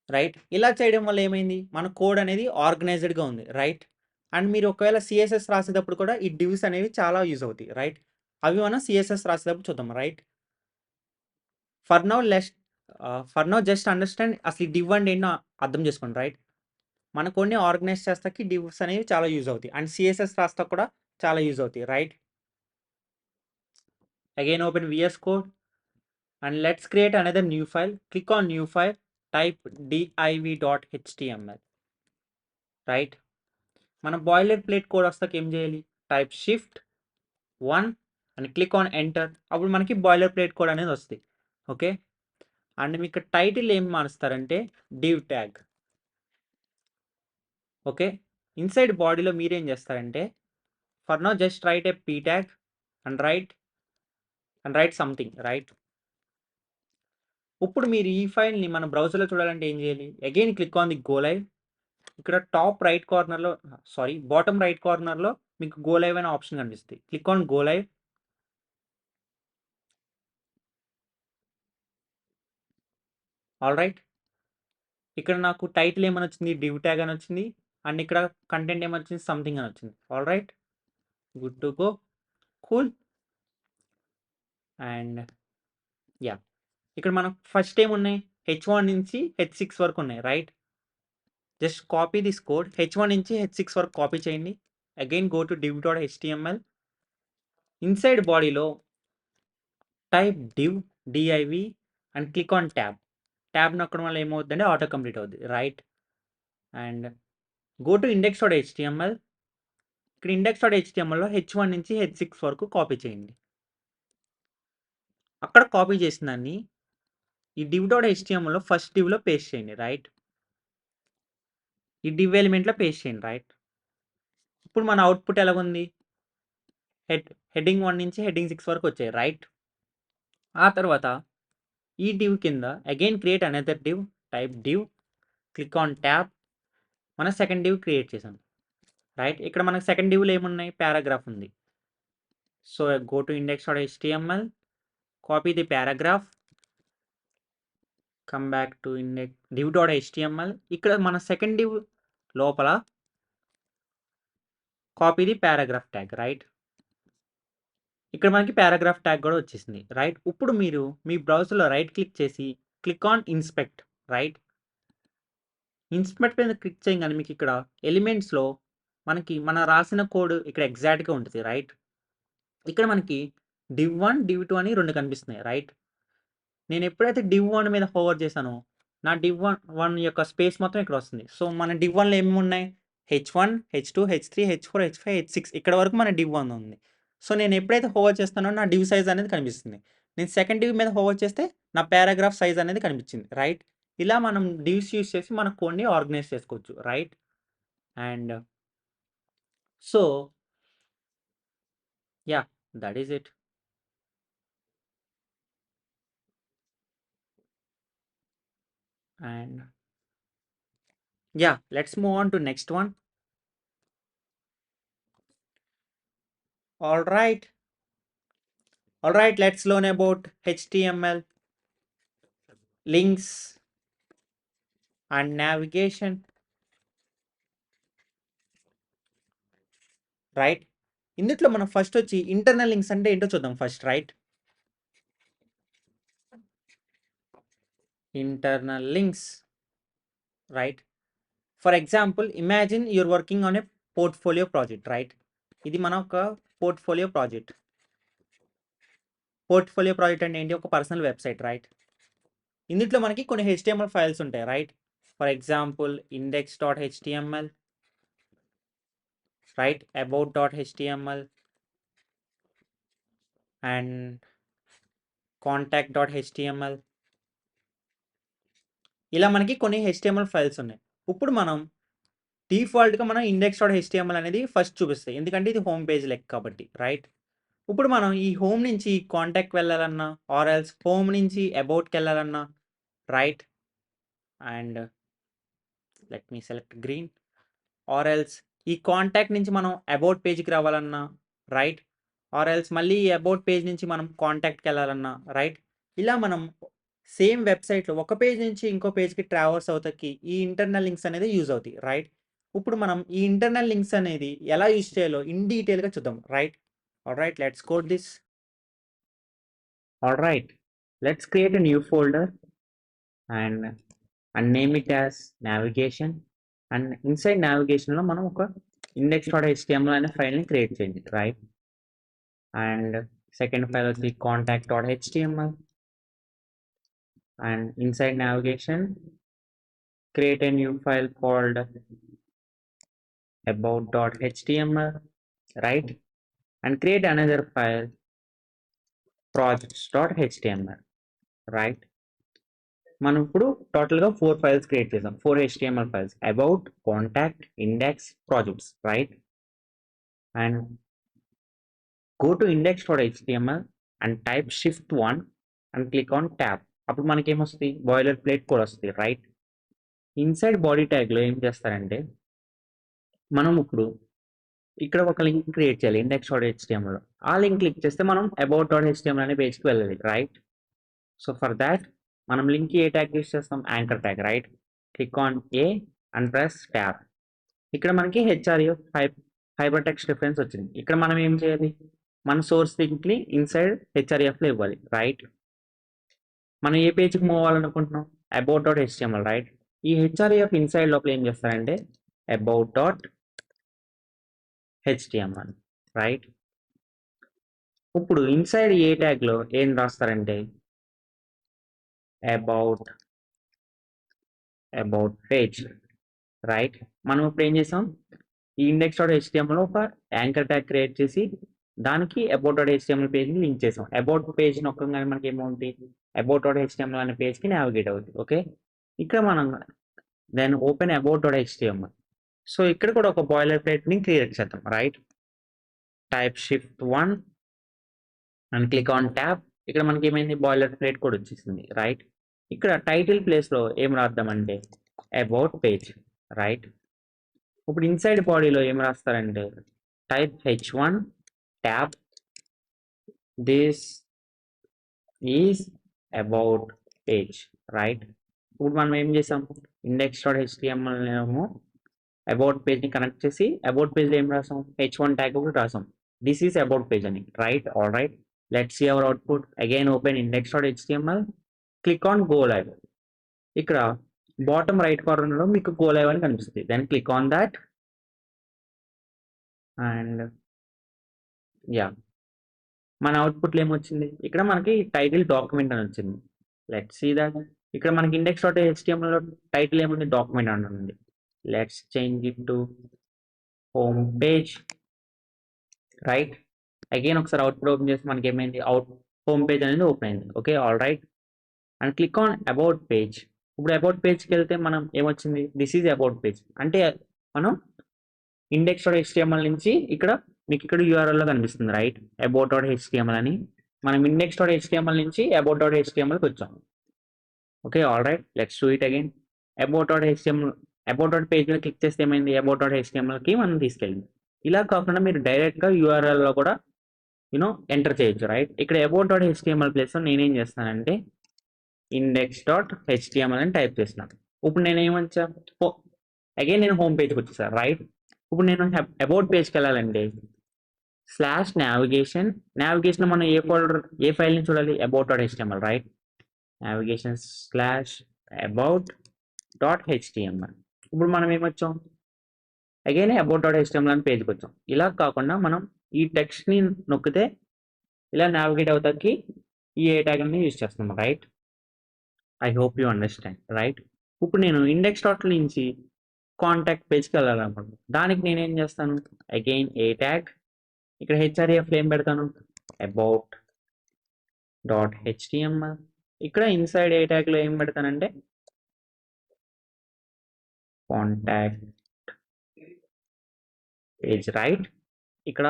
రైట్? ఇలా చేయడం వల్ల ఏమైంది? మన కోడ్ అనేది ఆర్గనైజ్డ్‌గా ఉంది. రైట్? అండ్ మీరు ఒకవేళ సీఎస్ఎస్ రాసేటప్పుడు కూడా ఈ డివ్స్ అనేవి చాలా యూజ్ అవుతాయి. రైట్? అవి మనం సీఎస్ఎస్ రాసేటప్పుడు చూద్దాం. Right? For now just understand అసలు ఈ డివ్ అంటే ఏంటో అర్థం చేసుకోండి. రైట్? మన కోడ్‌ని ఆర్గనైజ్ చేస్తాకి డివ్స్ అనేవి చాలా యూజ్ అవుతాయి. అండ్ సీఎస్ఎస్ రాస్తాకి కూడా చాలా యూజ్ అవుతాయి. Right? Again open VS code and let's create another new file. Click on new file, type div.html. Right? మన బాయిలర్ ప్లేట్ కోడ్ వస్తాక ఏం చేయాలి? Type shift 1 and click on enter. అప్పుడు మనకి boiler plate code అనేది వస్తుంది. Okay? And మీకు title ఏం మారుస్తారంటే div tag. Okay? Inside బాడీలో మీరేం చేస్తారంటే for now just right A P tag and write something. Right? ఇప్పుడు మీరు ఈ ఫైల్‌ని మన బ్రౌజర్‌లో చూడాలంటే ఏం చేయాలి? Again click on the go live. ఇక్కడ టాప్ రైట్ కార్నర్‌లో బాటమ్ రైట్ కార్నర్‌లో మీకు గో లైవ్ అనే ఆప్షన్ కనిపిస్తుంది. Click on go live. Alright. ఇక్కడ నాకు టైటిల్ ఏమని వచ్చింది? డివ్ ట్యాగ్ అని వచ్చింది. అండ్ ఇక్కడ కంటెంట్ ఏమొచ్చింది? సంథింగ్ అని వచ్చింది. Alright. Good to go. Cool. And yeah! ఇక్కడ మనకు ఫస్ట్ ఏమున్నాయి? హెచ్1 నుంచి హెచ్6 వరకు ఉన్నాయి. Right? Just copy this code. H1 నుంచి హెచ్6 వరకు కాపీ చేయండి. Again go to div.html. Inside బాడీలో type div and click on tab. Tab నొక్కడం వల్ల ఏమవుద్దంటే ఆటో కంప్లీట్ అవుద్ది. Right? And go to index.html. ఇక్కడ index.htmlలో హెచ్1 నుంచి హెచ్6 వరకు కాపీ చేయండి. అక్కడ కాపీ చేసిన దాన్ని ఈ div.htmlలో ఫస్ట్ డివ్‌లో పేస్ట్ చేయండి. రైట్? ఈ div ఎలిమెంట్లో పేస్ట్ చేయండి, రైట్? ఇప్పుడు మన అవుట్పుట్ ఎలాగుంది? హెడ్డింగ్ 1 నుంచి హెడ్డింగ్ 6 వరకు వచ్చాయి, రైట్? ఆ తర్వాత ఈ div కింద again create another div, type div, click on tab. మన సెకండ్ div క్రియేట్ చేసాం, రైట్? ఇక్కడ మనకు సెకండ్ divలో ఏమున్నాయి? పారాగ్రాఫ్ ఉంది. So go to index.html, copy the paragraph, come back to div.html. ఇక్కడ మన సెకండ్ div లోపల copy the paragraph tag, right? ఇక్కడ మనకి పారాగ్రాఫ్ ట్యాగ్ కూడా వచ్చేసింది, రైట్? ఇప్పుడు మీరు మీ బ్రౌజర్లో రైట్ క్లిక్ చేసి click on inspect, right? Inspect మీద క్లిక్ చేయగానే మీకు ఇక్కడ ఎలిమెంట్స్లో మనకి మన రాసిన కోడ్ ఇక్కడ ఎగ్జాక్ట్గా ఉంటుంది, రైట్? ఇక్కడ మనకి div1 div2 అని 2 కనిపిస్తున్నాయి, రైట్? నేను ఎప్పుడైతే div1 మీద హోవర్ చేశానో నా div1 యొక్క స్పేస్ మొత్తం ఇక్కడ వస్తుంది. సో మన div1లో ఏమేమి ఉన్నాయి? h1, h2, h3, h4, h5, h6 ఇక్కడ వరకు మన div1 ఉంది. సో నేను ఎప్పుడైతే హోవర్ చేస్తానో నా div సైజ్ అనేది కనిపిస్తుంది. నేను సెకండ్ div మీద హోవర్ చేస్తే నా పారాగ్రాఫ్ సైజ్ అనేది కనిపించింది, రైట్? ఇలా మనం divs యూస్ చేసి మన కోడ్ని ఆర్గనైజ్ చేసుకోవచ్చు, right? And so yeah, that is it. And yeah, let's move on to next one. All right, let's learn about HTML, links and navigation, right? ఇందులో మనం ఫస్ట్ వచ్చి ఇంటర్నల్ లింక్స్ అంటే ఏంటో చూద్దాం first, right? Internal links, right? For example imagine you're working on a portfolio project, right? ఇది మన ఒక portfolio project. Portfolio project అంటే ఏంటి? ఒక పర్సనల్ వెబ్సైట్, రైట్? ఇందులో మనకి కొన్ని HTML ఫైల్స్ ఉంటాయి, right? For example index.html, right? about.html and contact.html. ఇలా మనకి కొన్ని HTML ఫైల్స్ ఉన్నాయి. ఇప్పుడు మనం డిఫాల్ట్గా మనం index.html అనేది ఫస్ట్ చూపిస్తాయి, ఎందుకంటే ఇది హోమ్ పేజ్ లెక్క కాబట్టి, రైట్? ఇప్పుడు మనం ఈ హోమ్ నుంచి కాంటాక్ట్ వెళ్ళాలన్నా ఆర్ ఎల్స్ హోమ్ నుంచి అబౌట్కి వెళ్ళాలన్నా, right? And let me select green. Or else ఈ కాంటాక్ట్ నుంచి మనం అబౌట్ పేజ్కి రావాలన్నా, రైట్? ఆర్ ఎల్స్ మళ్ళీ ఈ అబౌట్ పేజ్ నుంచి మనం కాంటాక్ట్కి వెళ్ళాలన్నా, రైట్? ఇలా మనం సేమ్ వెబ్సైట్లో ఒక పేజ్ నుంచి ఇంకో పేజ్కి ట్రావర్స్ అవుతాకి ఈ ఇంటర్నల్ లింక్స్ అనేది యూజ్ అవుతాయి, రైట్? ఇప్పుడు మనం ఈ ఇంటర్నల్ లింక్స్ అనేది ఎలా యూజ్ చేయాలో ఇన్ డీటెయిల్గా చూద్దాం, right? All right, let's code this. All right, let's create a new folder and name it as navigation. And inside నావిగేషన్లో మనం ఒక index.html అనే ఫైల్ని క్రియేట్ చేయండి, రైట్? అండ్ సెకండ్ ఫైల్ వచ్చి contact.html. and inside navigation create a new file called about.html, right? and create another file projects.html, right? మనం ఇప్పుడు టోటల్గా 4 ఫైల్స్ క్రియేట్ చేసాం, 4 HTML files: about, contact, index, projects, right? And go to index.html and type shift1 and click on tab. అప్పుడు మనకి ఏమొస్తుంది? Boiler plate code వస్తుంది, right? Inside body ట్యాగ్లో ఏం చేస్తారంటే మనం ఇప్పుడు ఇక్కడ ఒక లింక్ క్రియేట్ చేయాలి index.html. ఆ లింక్ క్లిక్ చేస్తే మనం about.html అనే పేజ్కి వెళ్ళాలి, రైట్? సో ఫర్ దాట్ మనం లింక్ ఏ ట్యాగ్ యూస్ చేస్తాం? Anchor tag, right? Click on a and press tab. ఇక్కడ మనకి HRF హైపర్ టెక్స్ట్ రిఫరెన్స్ వచ్చింది. ఇక్కడ మనం ఏం చేయాలి? మన సోర్స్ లింక్ని ఇన్సైడ్ HRFలో ఇవ్వాలి, రైట్? మనం ఏ పేజ్కి మూవ్ అవ్వాలనుకుంటున్నాం? about.html, right? ఈ HRF ఇన్సైడ్ లోపల ఏం చేస్తారంటే about.html, రైట్? ఇప్పుడు ఇన్సైడ్ ఏ ట్యాగ్లో ఏం రాస్తారంటే about పేజ్, రైట్? మనం ఇప్పుడు ఏం చేసాం? ఈ index.html ఒక యాంకర్ ట్యాగ్ క్రియేట్ చేసి దానికి about.html పేజ్ని లింక్ చేసాం. అబౌట్ పేజ్ నొక్కగానే మనకి ఏమవుతుంది? about.html అనే పేజ్కి నావిగేట్ అవుతుంది, ఓకే? ఇక్కడ మనం దెన్ ఓపెన్ about.html. సో ఇక్కడ కూడా ఒక బాయిలర్ ప్లేట్ ని క్రియేట్ చేద్దాం, right? Type shift 1 and click on tab. ఇక్కడ మనకి ఏమైంది, బాయిలర్ ప్లేట్ కూడా వచ్చేసింది, రైట్? ఇక్కడ టైటిల్ ప్లేస్ లో ఏం రాద్దామంటే అబౌట్ పేజ్, రైట్? ఇప్పుడు ఇన్సైడ్ బాడీలో ఏం రాస్తారంటే type h1 tab this is about page, right? ఇప్పుడు మనం ఏం చేసాం, index.html ఏమో అబౌట్ పేజ్ ని కనెక్ట్ చేసి అబౌట్ పేజ్ లో ఏం రాసాం, h1 ట్యాగ్ ఒకటి రాసాం, దిస్ ఈస్ అబౌట్ పేజ్ అని, right? All right, let's see our output. Again open index.html, click on go live. ఇక్కడ బాటమ్ రైట్ కార్నర్ లో మీకు గో లైవ్ అని కనిపిస్తుంది, then click on that and yeah, మన అవుట్పుట్లో ఏమొచ్చింది, ఇక్కడ మనకి టైటిల్ డాక్యుమెంట్ అని వచ్చింది. Let's see that. ఇక్కడ మనకి index.html లో టైటిల్ ఏముంది, డాక్యుమెంట్ అని ఉంది. Let's change it to home page, right? Again ఒకసారి అవుట్పుట్ ఓపెన్ చేసి మనకి ఏమైంది, హోమ్ పేజ్ అనేది ఓపెన్ అయింది. Okay, all right, and click on about page. ఇప్పుడు అబౌట్ పేజ్కి వెళ్తే మనం ఏమొచ్చింది, దిస్ ఈజ్ అబౌట్ పేజ్. అంటే మనం index.html నుంచి ఇక్కడ మీకు ఇక్కడ URL లో కనిపిస్తుంది, రైట్? about.html అని. మనం index.html నుంచి about.htmlకి వచ్చాం. Okay, all right, let's do it again. about.html about.page మీద క్లిక్ చేస్తే ఏమైంది, about.htmlకి మనం తీసుకెళ్ళింది. ఇలా కాకుండా మీరు డైరెక్ట్గా URL లో కూడా ఎంటర్ చేయొచ్చు, రైట్? ఇక్కడ about.html ప్లేస్ లో నేనేం చేస్తానంటే index.html అని టైప్ చేస్తున్నాను. ఇప్పుడు నేను ఏమొచ్చా, అగైన్ నేను హోమ్ పేజ్కి వచ్చేసాను, రైట్? ఇప్పుడు నేను అబౌట్ పేజ్కి వెళ్ళాలంటే /navigation మనం ఏ ఫోల్డర్ ఏ ఫైల్ని చూడాలి, about.html, రైట్? navigation /about.html. ఇప్పుడు మనం ఏమొచ్చాం, అగైన్ about.html అని పేజ్కి వచ్చాం. ఇలా కాకుండా మనం ఈ టెక్స్ట్ని నొక్కితే ఇలా నావిగేట్ అవుతాకి ఈ ఏ ట్యాగ్ ని యూజ్ చేస్తున్నాం, right? I hope you understand, right? ఇప్పుడు నేను ఇండెక్స్ డాట్ నుంచి కాంటాక్ట్ పేజ్కి వెళ్ళాలనుకుంటున్నాను. దానికి నేనేం చేస్తాను, అగైన్ ఏ ట్యాగ్, ఇక్కడ హెచ్ఆర్ఎఫ్ ఏం పెడతాను, about.html. ఇక్కడ ఇన్సైడ్ ఏ ట్యాగ్ లో ఏం పెడతానంటే కాంటాక్ట్ పేజ్, రైట్? ఇక్కడ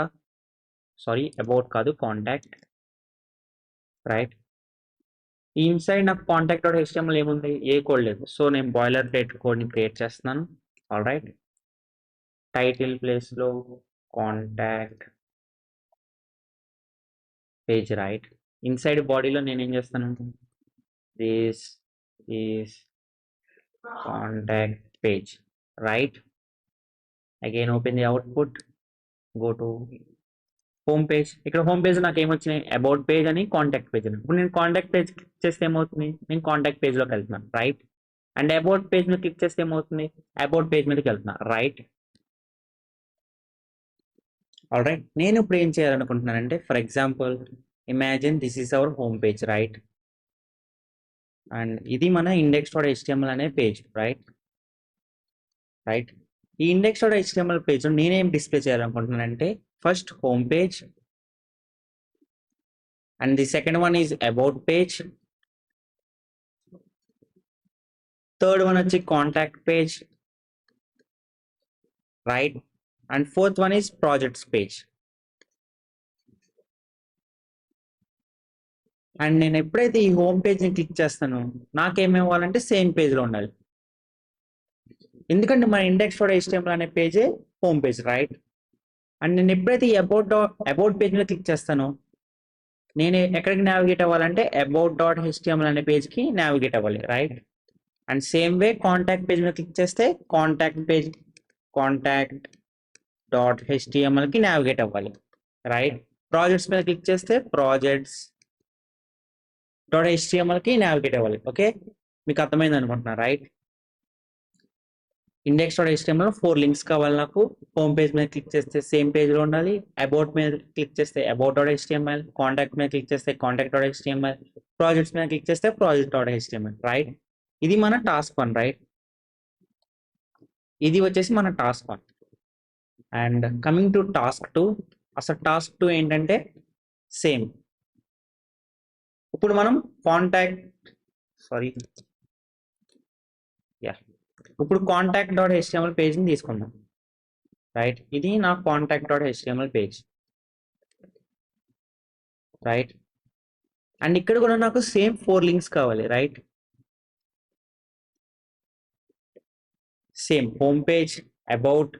సారీ అబౌట్ కాదు, కాంటాక్ట్, రైట్? ఈ ఇన్సైడ్ నాకు కాంటాక్ట్.html ఏముంది, ఏ కోడ్ లేదు. సో నేను బాయిలర్ ప్లేట్ కోడ్ని క్రియేట్ చేస్తున్నాను, ఆల్ రైట్? టైటిల్ ప్లేస్ లో కాంటాక్ట్ పేజ్, రైట్? ఇన్సైడ్ బాడీలో నేను ఏం చేస్తాను, this is contact page, right? Again open the output, go to home page. ఇక్కడ హోమ్ పేజ్ నాకు ఏమొచ్చినాయి, అబౌట్ పేజ్ అని, కాంటాక్ట్ పేజ్ అని. ఇప్పుడు నేను కాంటాక్ట్ పేజ్ క్లిక్ చేస్తే ఏమవుతుంది, నేను కాంటాక్ట్ పేజ్లోకి వెళ్తున్నాను, రైట్? అండ్ అబౌట్ పేజ్ మీద క్లిక్ చేస్తే ఏమవుతుంది, అబౌట్ పేజ్ మీదకి వెళ్తున్నాను, రైట్? ఆల్ రైట్, నేను ఇప్పుడు ఏం చేయాలనుకుంటున్నానంటే, for example imagine this is our home page, right? And ఇది మన index.html అనే పేజ్, రైట్? రైట్, ఈ index.html పేజ్ నేనేం డిస్ప్లే చేయాలనుకుంటున్నానంటే first home page and the second one is about page, third one వచ్చి contact page, right? And fourth one is projects page. And నేను ఎప్పుడైతే ఈ హోమ్ పేజ్ని క్లిక్ చేస్తానో నాకేమవ్వాలంటే same పేజ్లో ఉండాలి, ఎందుకంటే మన index.html అనే పేజే హోమ్ పేజ్, రైట్? అండ్ నేను ఎప్పుడైతే ఈ అబౌట్ పేజ్ మీద క్లిక్ చేస్తానో నేను ఎక్కడికి నావిగేట్ అవ్వాలంటే about.html అనే పేజ్కి నావిగేట్ అవ్వాలి, right? And same way contact page మీద క్లిక్ చేస్తే కాంటాక్ట్.htmlకి నావిగేట్ అవ్వాలి, రైట్? ప్రాజెక్ట్స్ మీద క్లిక్ చేస్తే projects.htmlకి నావిగేట్ అవ్వాలి. ఓకే, మీకు అర్థమైంది అనుకుంటున్నా, రైట్? index.html 4 లింక్స్ కావాలి నాకు. హోమ్ పేజ్ మీద క్లిక్ చేస్తే సేమ్ పేజ్లో ఉండాలి, అబౌట్ మీద క్లిక్ చేస్తే about.html, కాంటాక్ట్ మీద క్లిక్ చేస్తే contact.html, ప్రాజెక్ట్స్ మీద క్లిక్ చేస్తే project.html, రైట్? ఇది మన టాస్క్ 1, రైట్? ఇది వచ్చేసి మన task 1. And coming to task 2, అసలు టాస్క్ 2 ఏంటంటే సేమ్. ఇప్పుడు మనం ఇప్పుడు కాంటాక్ట్ డాట్ హెచ్టిఎంఎల్ పేజ్ని తీసుకుందాం, రైట్? ఇది నా contact dot HTML page, right? And ఇక్కడ కూడా నాకు సేమ్ 4 లింక్స్ కావాలి, right? Same home page, about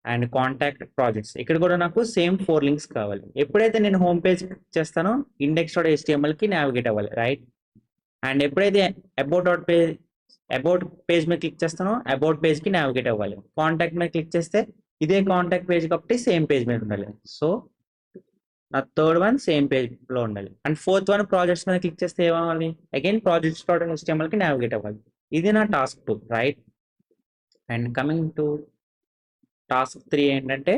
and contact, projects. ఇక్కడ కూడా నాకు సేమ్ 4 లింక్స్ కావాలి. ఎప్పుడైతే నేను హోమ్ పేజ్ చేస్తానో ఇండెక్స్ డాట్ హెచ్టిఎంఎల్కి నావిగేట్ అవ్వాలి, రైట్? అండ్ ఎప్పుడైతే అబౌట్ పేజ్ మీద క్లిక్ చేస్తానో అబౌట్ పేజ్కి నావిగేట్ అవ్వాలి. కాంటాక్ట్ మీద క్లిక్ చేస్తే ఇదే కాంటాక్ట్ పేజ్ కాబట్టి సేమ్ పేజ్ మీద ఉండాలి. సో నా థర్డ్ వన్ సేమ్ పేజ్ లో ఉండాలి. అండ్ ఫోర్త్ వన్ ప్రాజెక్ట్స్ మీద క్లిక్ చేస్తే ఏమవ్వాలి? అగైన్ ప్రాజెక్ట్స్ డాట్ హెచ్టిఎంఎల్కి నావిగేట్ అవ్వాలి. ఇది నా task 2, right? And coming to task 3 ఏంటంటే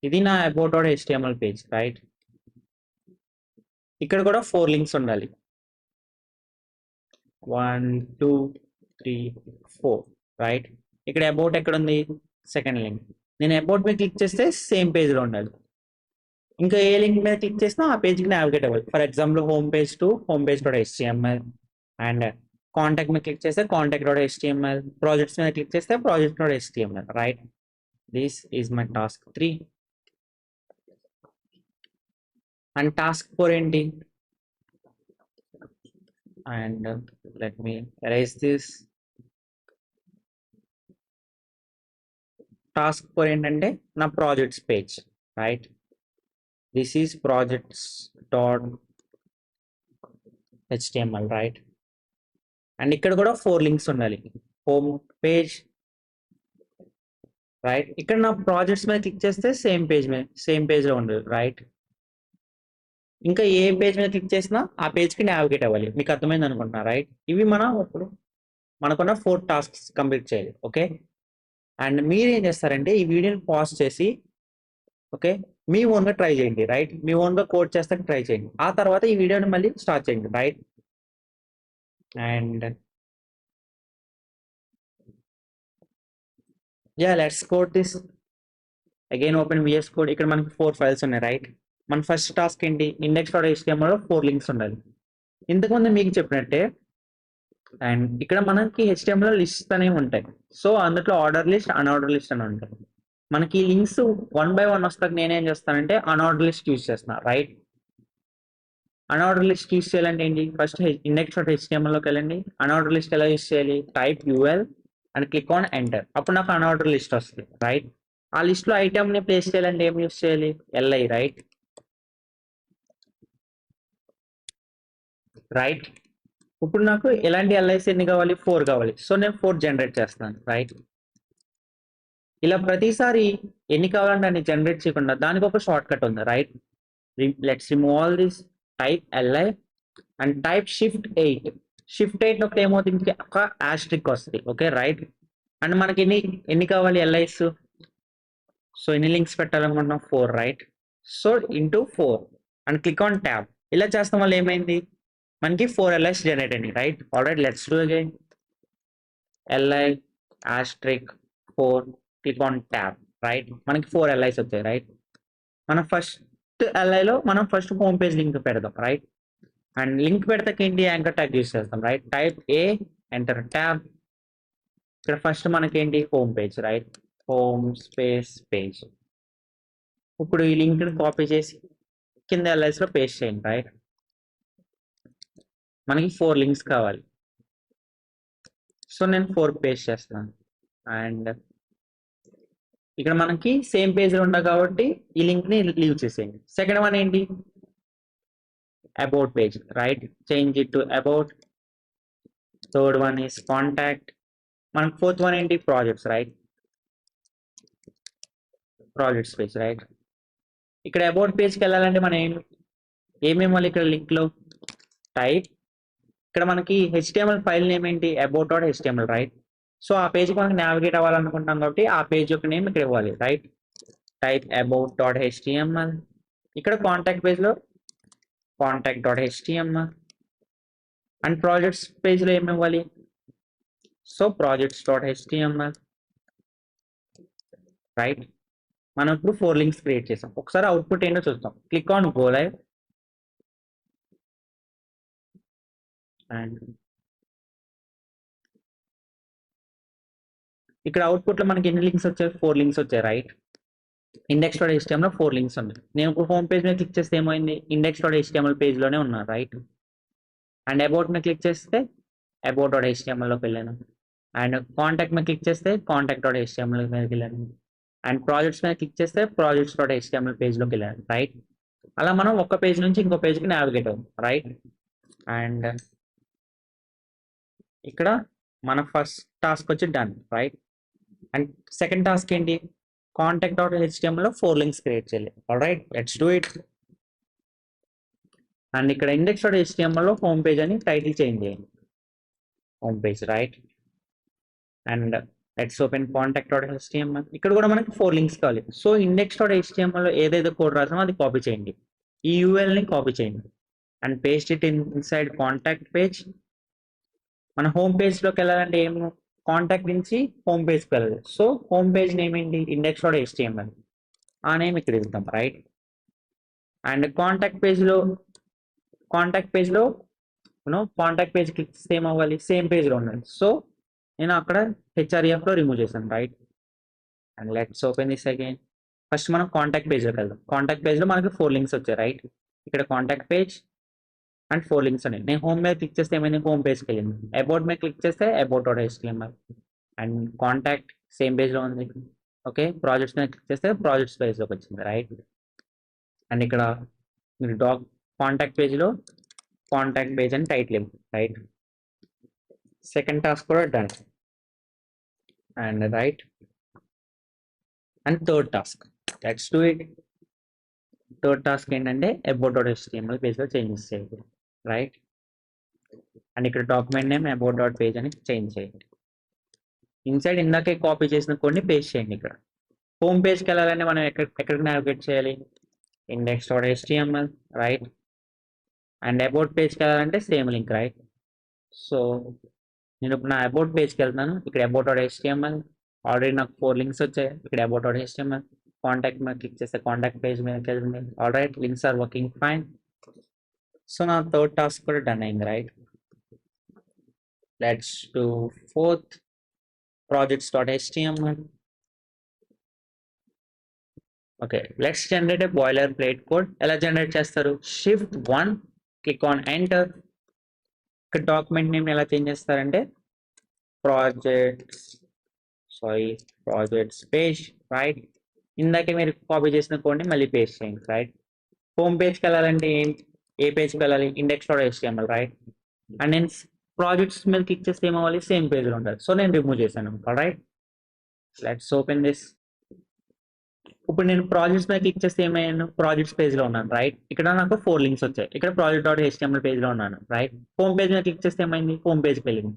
ఇది నా about dot HTML page, right? ఇక్కడ కూడా 4 లింక్స్ ఉండాలి. 1 2 3 4, రైట్? ఇక్కడ అబౌట్ ఎక్కడ ఉంది? Second link. నేను అబౌట్ మీద క్లిక్ చేస్తే సేమ్ పేజ్ లో ఉండాలి. ఇంకా ఏ లింక్ మీద క్లిక్ చేసినా ఆ పేజ్కి నావిగేట్ అవ్వాలి. For example home page to home page dot HTML, and contact మీద క్లిక్ చేస్తే కాంటాక్ట్ డాట్ హెచ్టిఎంఎల్, ప్రాజెక్ట్స్ మీద క్లిక్ చేస్తే project dot HTML, right? This is my task 3. And task 4 ఏంటి? And let me erase this. Task 4 ఏంటంటే నా projects page, right? This is projects dot HTML, right? And ఇక్కడ కూడా 4 links ఉండాలి. Home page, right? ఇక్కడ నా projects మీద click చేస్తే సేమ్ పేజ్ లో ఉండాలి, రైట్? ఇంకా ఏ పేజ్ మీద క్లిక్ చేసినా ఆ పేజ్కి నావిగేట్ అవ్వాలి. మీకు అర్థమైంది అనుకుంటున్నా, రైట్? ఇవి ఇప్పుడు మనకున్న 4 టాస్క్స్ కంప్లీట్ చేయాలి, ఓకే? అండ్ మీరు ఏం చేస్తారంటే ఈ వీడియోని పాజ్ చేసి, ఓకే, మీ ఓన్గా ట్రై చేయండి, రైట్? మీ ఓన్గా కోడ్ చేస్తానికి ట్రై చేయండి. ఆ తర్వాత ఈ వీడియోని మళ్ళీ స్టార్ట్ చేయండి, right? And let's code this. Again open VS code. ఇక్కడ మనకి 4 ఫైల్స్ ఉన్నాయి, రైట్? మన ఫస్ట్ టాస్క్ ఏంటి? ఇండెక్స్ డాట్ HTML లో 4 లింక్స్ ఉండాలి. ఇంతకుముందు మీకు చెప్పినట్టే, అండ్ ఇక్కడ మనకి HTML లో లిస్ట్ అనేవి ఉంటాయి. సో అందులో ఆర్డర్ లిస్ట్, అన్ఆర్డర్ లిస్ట్ అని ఉంటాయి. మనకి లింక్స్ 1 by 1 వస్తాక నేనేం చేస్తానంటే అన్ఆర్డర్ లిస్ట్ యూజ్ చేస్తున్నా, రైట్? అన్ఆర్డర్ లిస్ట్ యూజ్ చేయాలంటే ఏంటి? ఫస్ట్ ఇండెక్స్ డాట్ HTML లోకి వెళ్ళండి. అన్ఆర్డర్ లిస్ట్ ఎలా యూజ్ చేయాలి? Type UL and click on enter. అప్పుడు నాకు అన్ఆర్డర్ లిస్ట్ వస్తుంది, రైట్? ఆ లిస్ట్ లో ఐటమ్ ని ప్లేస్ చేయాలంటే ఏం యూజ్ చేయాలి? LI, right? రైట్? ఇప్పుడు నాకు ఎలాంటి LIs ఎన్ని కావాలి? 4 కావాలి. సో నేను 4 జనరేట్ చేస్తాను, రైట్? ఇలా ప్రతిసారి ఎన్ని కావాలంటే అన్ని జనరేట్ చేయకుండా దానికి ఒక షార్ట్ కట్ ఉంది, right? Let's remove all this. Type LI and type Shift 8. Shift 8 నొక్కితే ఏమవుతుంది? ఒక ఆస్ట్రిక్ వస్తుంది, ఓకే, రైట్? అండ్ మనకి ఎన్ని కావాలి LIs? సో ఎన్ని లింక్స్ పెట్టాలనుకుంటున్నాం? 4, రైట్? So into 4 and click on tab. ఇలా చేస్తాం వల్ల ఏమైంది? మనకి 4 LIs జనరేట్ అయింది, right? Alright, let's do again. LI asterisk 4, click on tab, right? మనకి 4 LIs వచ్చాయి, రైట్? మన ఫస్ట్ LI లో మనం ఫస్ట్ హోమ్ పేజ్ లింక్ పెడదాం, రైట్? అండ్ లింక్ పెడతాక ఏంటి? యాంకర్ ట్యాగ్ యూస్ చేస్తాం, right? Type A, enter tab. ఇక్కడ ఫస్ట్ మనకేంటి? Home page, right? Home space page. ఇప్పుడు ఈ లింక్ ని కాపీ చేసి కింద LIs లో పేస్ట్ చేయండి, రైట్? మనకి 4 లింక్స్ కావాలి. సో నేను 4 పేస్ట్ చేస్తున్నాను. అండ్ ఇక్కడ మనకి సేమ్ పేజ్ లో ఉండదు కాబట్టి ఈ లింక్ ని లీవ్ చేసేయండి. సెకండ్ వన్ ఏంటి? About page, right? Change it to about. Third one is contact. మనకి ఫోర్త్ వన్ ఏంటి? Projects, right? Projects page, right? ఇక్కడ అబౌట్ పేజ్కి వెళ్ళాలంటే మనం ఏమేమి వాళ్ళు ఇక్కడ లింక్ లో టైప్. ఇక్కడ మనకి HTML ఫైల్ నేమ్ ఏంటి? about.html, right? సో ఆ పేజ్కి మనకి నావిగేట్ అవ్వాలనుకుంటాం కాబట్టి ఆ పేజ్ యొక్క నేమ్ ఇక్కడ ఇవ్వాలి, రైట్? Type about.html. ఇక్కడ కాంటాక్ట్ పేజ్ లో contact.html. అండ్ ప్రాజెక్ట్స్ పేజ్ లో ఏమి ఇవ్వాలి? So projects.html, right? మనం ఇప్పుడు 4 లింక్స్ క్రియేట్ చేసాం. ఒకసారి అవుట్పుట్ ఏంటో చూద్దాం. Click on go live. And ఇక్కడ అవుట్పుట్లో మనకి ఎన్ని లింక్స్ వచ్చాయి? 4 లింక్స్ వచ్చాయి, రైట్? index.html లో 4 లింక్స్ ఉన్నాయి. నేను ఇప్పుడు హోమ్ పేజ్ మీద క్లిక్ చేస్తే ఏమైంది? index.html పేజ్లోనే ఉన్నా, రైట్? అండ్ అబౌట్ మీద క్లిక్ చేస్తే about.html లోకి వెళ్ళాను. అండ్ కాంటాక్ట్ మీద క్లిక్ చేస్తే contact.html మీదకి వెళ్ళాను. అండ్ ప్రాజెక్ట్స్ మీద క్లిక్ చేస్తే projects.html పేజ్లోకి వెళ్ళాను, రైట్? అలా మనం ఒక పేజ్ నుంచి ఇంకో పేజ్కి నావిగేట్ అవ్వం, రైట్? అండ్ ఇక్కడ మన ఫస్ట్ టాస్క్ వచ్చి done, right? And second task ఏంటి? contact.html లో 4 లింక్స్ క్రియేట్ చేయాలి. Alright, let's do it. And ఇక్కడ index.html లో హోమ్ పేజ్ అని టైటిల్ చేంజ్ చేయండి, home page, right? And let's open contact.html. ఇక్కడ కూడా మనకి 4 లింక్స్ కావాలి. సో index.html లో ఏదైతే కోడ్ రాసామో అది కాపీ చేయండి, ఈ URL ని కాపీ చేయండి and paste it inside contact page. మన హోమ్ పేజ్లోకి వెళ్ళాలంటే ఏం? కాంటాక్ట్ నుంచి హోమ్ పేజ్కి వెళ్ళాలి. సో హోమ్ పేజ్ నేమ్ ఏంటి? index.html. ఆ నేమ్ ఇక్కడ ఇద్దాం, రైట్? అండ్ కాంటాక్ట్ పేజ్లో కాంటాక్ట్ పేజ్ క్లిక్ చేస్తే ఏమవ్వాలి? సేమ్ పేజ్లో ఉండాలి. సో నేను అక్కడ hrefలో రిమూవ్ చేశాను, right? And let's open this again. First మనం కాంటాక్ట్ పేజ్లోకి వెళ్దాం. కాంటాక్ట్ పేజ్లో మనకి 4 లింక్స్ వచ్చాయి, రైట్? ఇక్కడ కాంటాక్ట్ పేజ్ అండ్ 4 లింక్స్ ఉన్నాయి. నేను హోమ్ మీద క్లిక్ చేస్తే ఏమైంది? హోమ్ పేజ్కి వెళ్ళింది. అబౌట్ మీద క్లిక్ చేస్తే about.html. అండ్ కాంటాక్ట్ సేమ్ పేజ్లో ఉంది, ఓకే? ప్రాజెక్ట్స్ మీద క్లిక్ చేస్తే ప్రాజెక్ట్స్ పేజ్లోకి వచ్చింది, రైట్? అండ్ ఇక్కడ మీరు కాంటాక్ట్ పేజ్లో కాంటాక్ట్ పేజ్ అని టైటిల్ ఇవ్వండి, రైట్? సెకండ్ టాస్క్ కూడా done. And right, and third task, let's do it. Third task ఏంటంటే about.html పేజ్లో చేంజెస్ చేయండి, రైట్? అండ్ ఇక్కడ డాక్యుమెంట్ నేమ్ about.page అని చేంజ్ చేయండి. ఇన్సైడ్ ఇందాకే కాపీ చేసిన కొన్ని పేస్ట్ చేయండి. ఇక్కడ హోమ్ పేజ్కి వెళ్ళాలంటే మనం ఎక్కడికి నావిగేట్ చేయాలి? index.html, right? అండ్ అబౌట్ పేజ్కి వెళ్ళాలంటే సేమ్ లింక్, రైట్? సో నేను ఇప్పుడు నా అబౌట్ పేజ్కి వెళ్తాను. ఇక్కడ about.html ఆల్రెడీ నాకు 4 లింక్స్ వచ్చాయి. ఇక్కడ about.html కాంటాక్ట్ మీద క్లిక్ చేస్తే కాంటాక్ట్ పేజ్ మీదకి వెళ్తుంది. Alright, links are working fine. So నా థర్డ్ టాస్క్ కూడా డన్ అయింది, right? Let's do fourth, projects.html. Okay, let's generate a boilerplate code. ఎలా జనరేట్ చేస్తారు? Shift+1, click on enter. ఇక్కడ డాక్యుమెంట్ నేమ్ ఎలా చేంజ్ చేస్తారంటే ప్రాజెక్ట్స్ పేజ్, రైట్? ఇందాకే మీరు కాపీ చేసిన కోడ్ని మళ్ళీ పేస్ట్ చేయండి, రైట్? హోమ్ పేజ్కి వెళ్ళాలంటే ఏ పేజ్కి వెళ్ళాలి? index.html, right? అండ్ నేను ప్రాజెక్ట్స్ మీద క్లిక్ చేస్తే ఏమవ్వాలి? సేమ్ పేజ్లో ఉండాలి. సో నేను రిమూవ్ చేశాను, రైట్? Let's open this. ఇప్పుడు నేను ప్రాజెక్ట్స్ మీద క్లిక్ చేస్తే ఏమైనా ప్రాజెక్ట్స్ పేజ్లో ఉన్నాను, రైట్? ఇక్కడ నాకు 4 లింక్స్ వచ్చాయి. ఇక్కడ project.html పేజ్లో ఉన్నాను, రైట్? హోమ్ పేజ్ మీద క్లిక్ చేస్తే ఏమైంది? హోమ్ పేజ్కి వెళ్ళింది.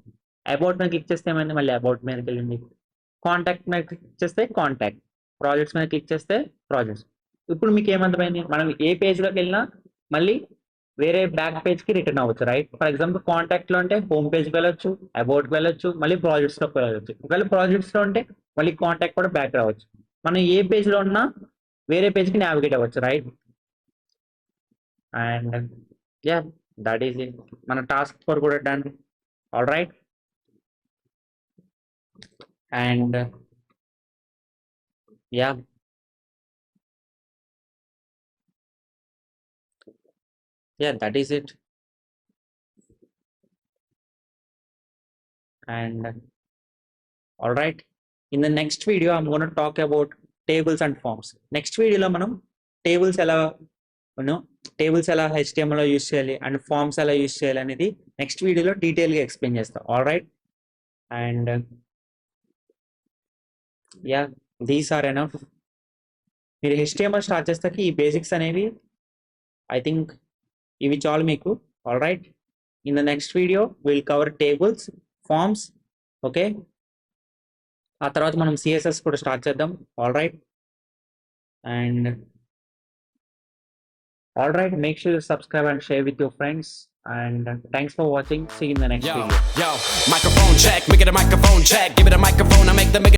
అబౌట్ మీద క్లిక్ చేస్తే ఏమైంది? మళ్ళీ అబౌట్ మీదకి వెళ్ళింది. కాంటాక్ట్ మీద క్లిక్ చేస్తే కాంటాక్ట్, ప్రాజెక్ట్స్ మీద క్లిక్ చేస్తే ప్రాజెక్ట్స్. ఇప్పుడు మీకు ఏమంతమైంది? మనం ఏ పేజ్లోకి వెళ్ళినా మళ్ళీ వేరే బ్యాక్ పేజ్కి రిటర్న్ అవ్వచ్చు, రైట్? ఫర్ ఎగ్జాంపుల్ కాంటాక్ట్లో అంటే హోమ్ పేజ్కి వెళ్ళొచ్చు, అబౌట్కి వెళ్ళొచ్చు, మళ్ళీ ప్రాజెక్ట్స్లోకి వెళ్ళవచ్చు. ఒకవేళ ప్రాజెక్ట్స్లో అంటే మళ్ళీ కాంటాక్ట్ కూడా బ్యాక్ రావచ్చు. మనం ఏ పేజ్లో ఉన్నా వేరే పేజ్కి నావిగేట్ అవ్వచ్చు, right? And yeah, that is it. మన టాస్క్ ఫోర్ కూడా done, all right? And yeah, that is it. And all right, in the next video I'm going to talk about tables and forms. Next video lo manam tables ela HTML lo use cheyali and forms ela use cheyali anedi next video lo detail ga explain chesta. All right, and yeah, these are enough. మీరు HTML start చేస్తాక ఈ basics అనేవి I think ఇవి చాలు మీకు. All right, in the next video will cover tables, forms, okay? ఆ తర్వాత మనం CSS కూడా స్టార్ట్ చేద్దాం. All right, and all right, make sure you subscribe and share with your friends. And thanks for watching. See you in the next video. Yo, microphone check, make it a microphone check. Give it a microphone, I make the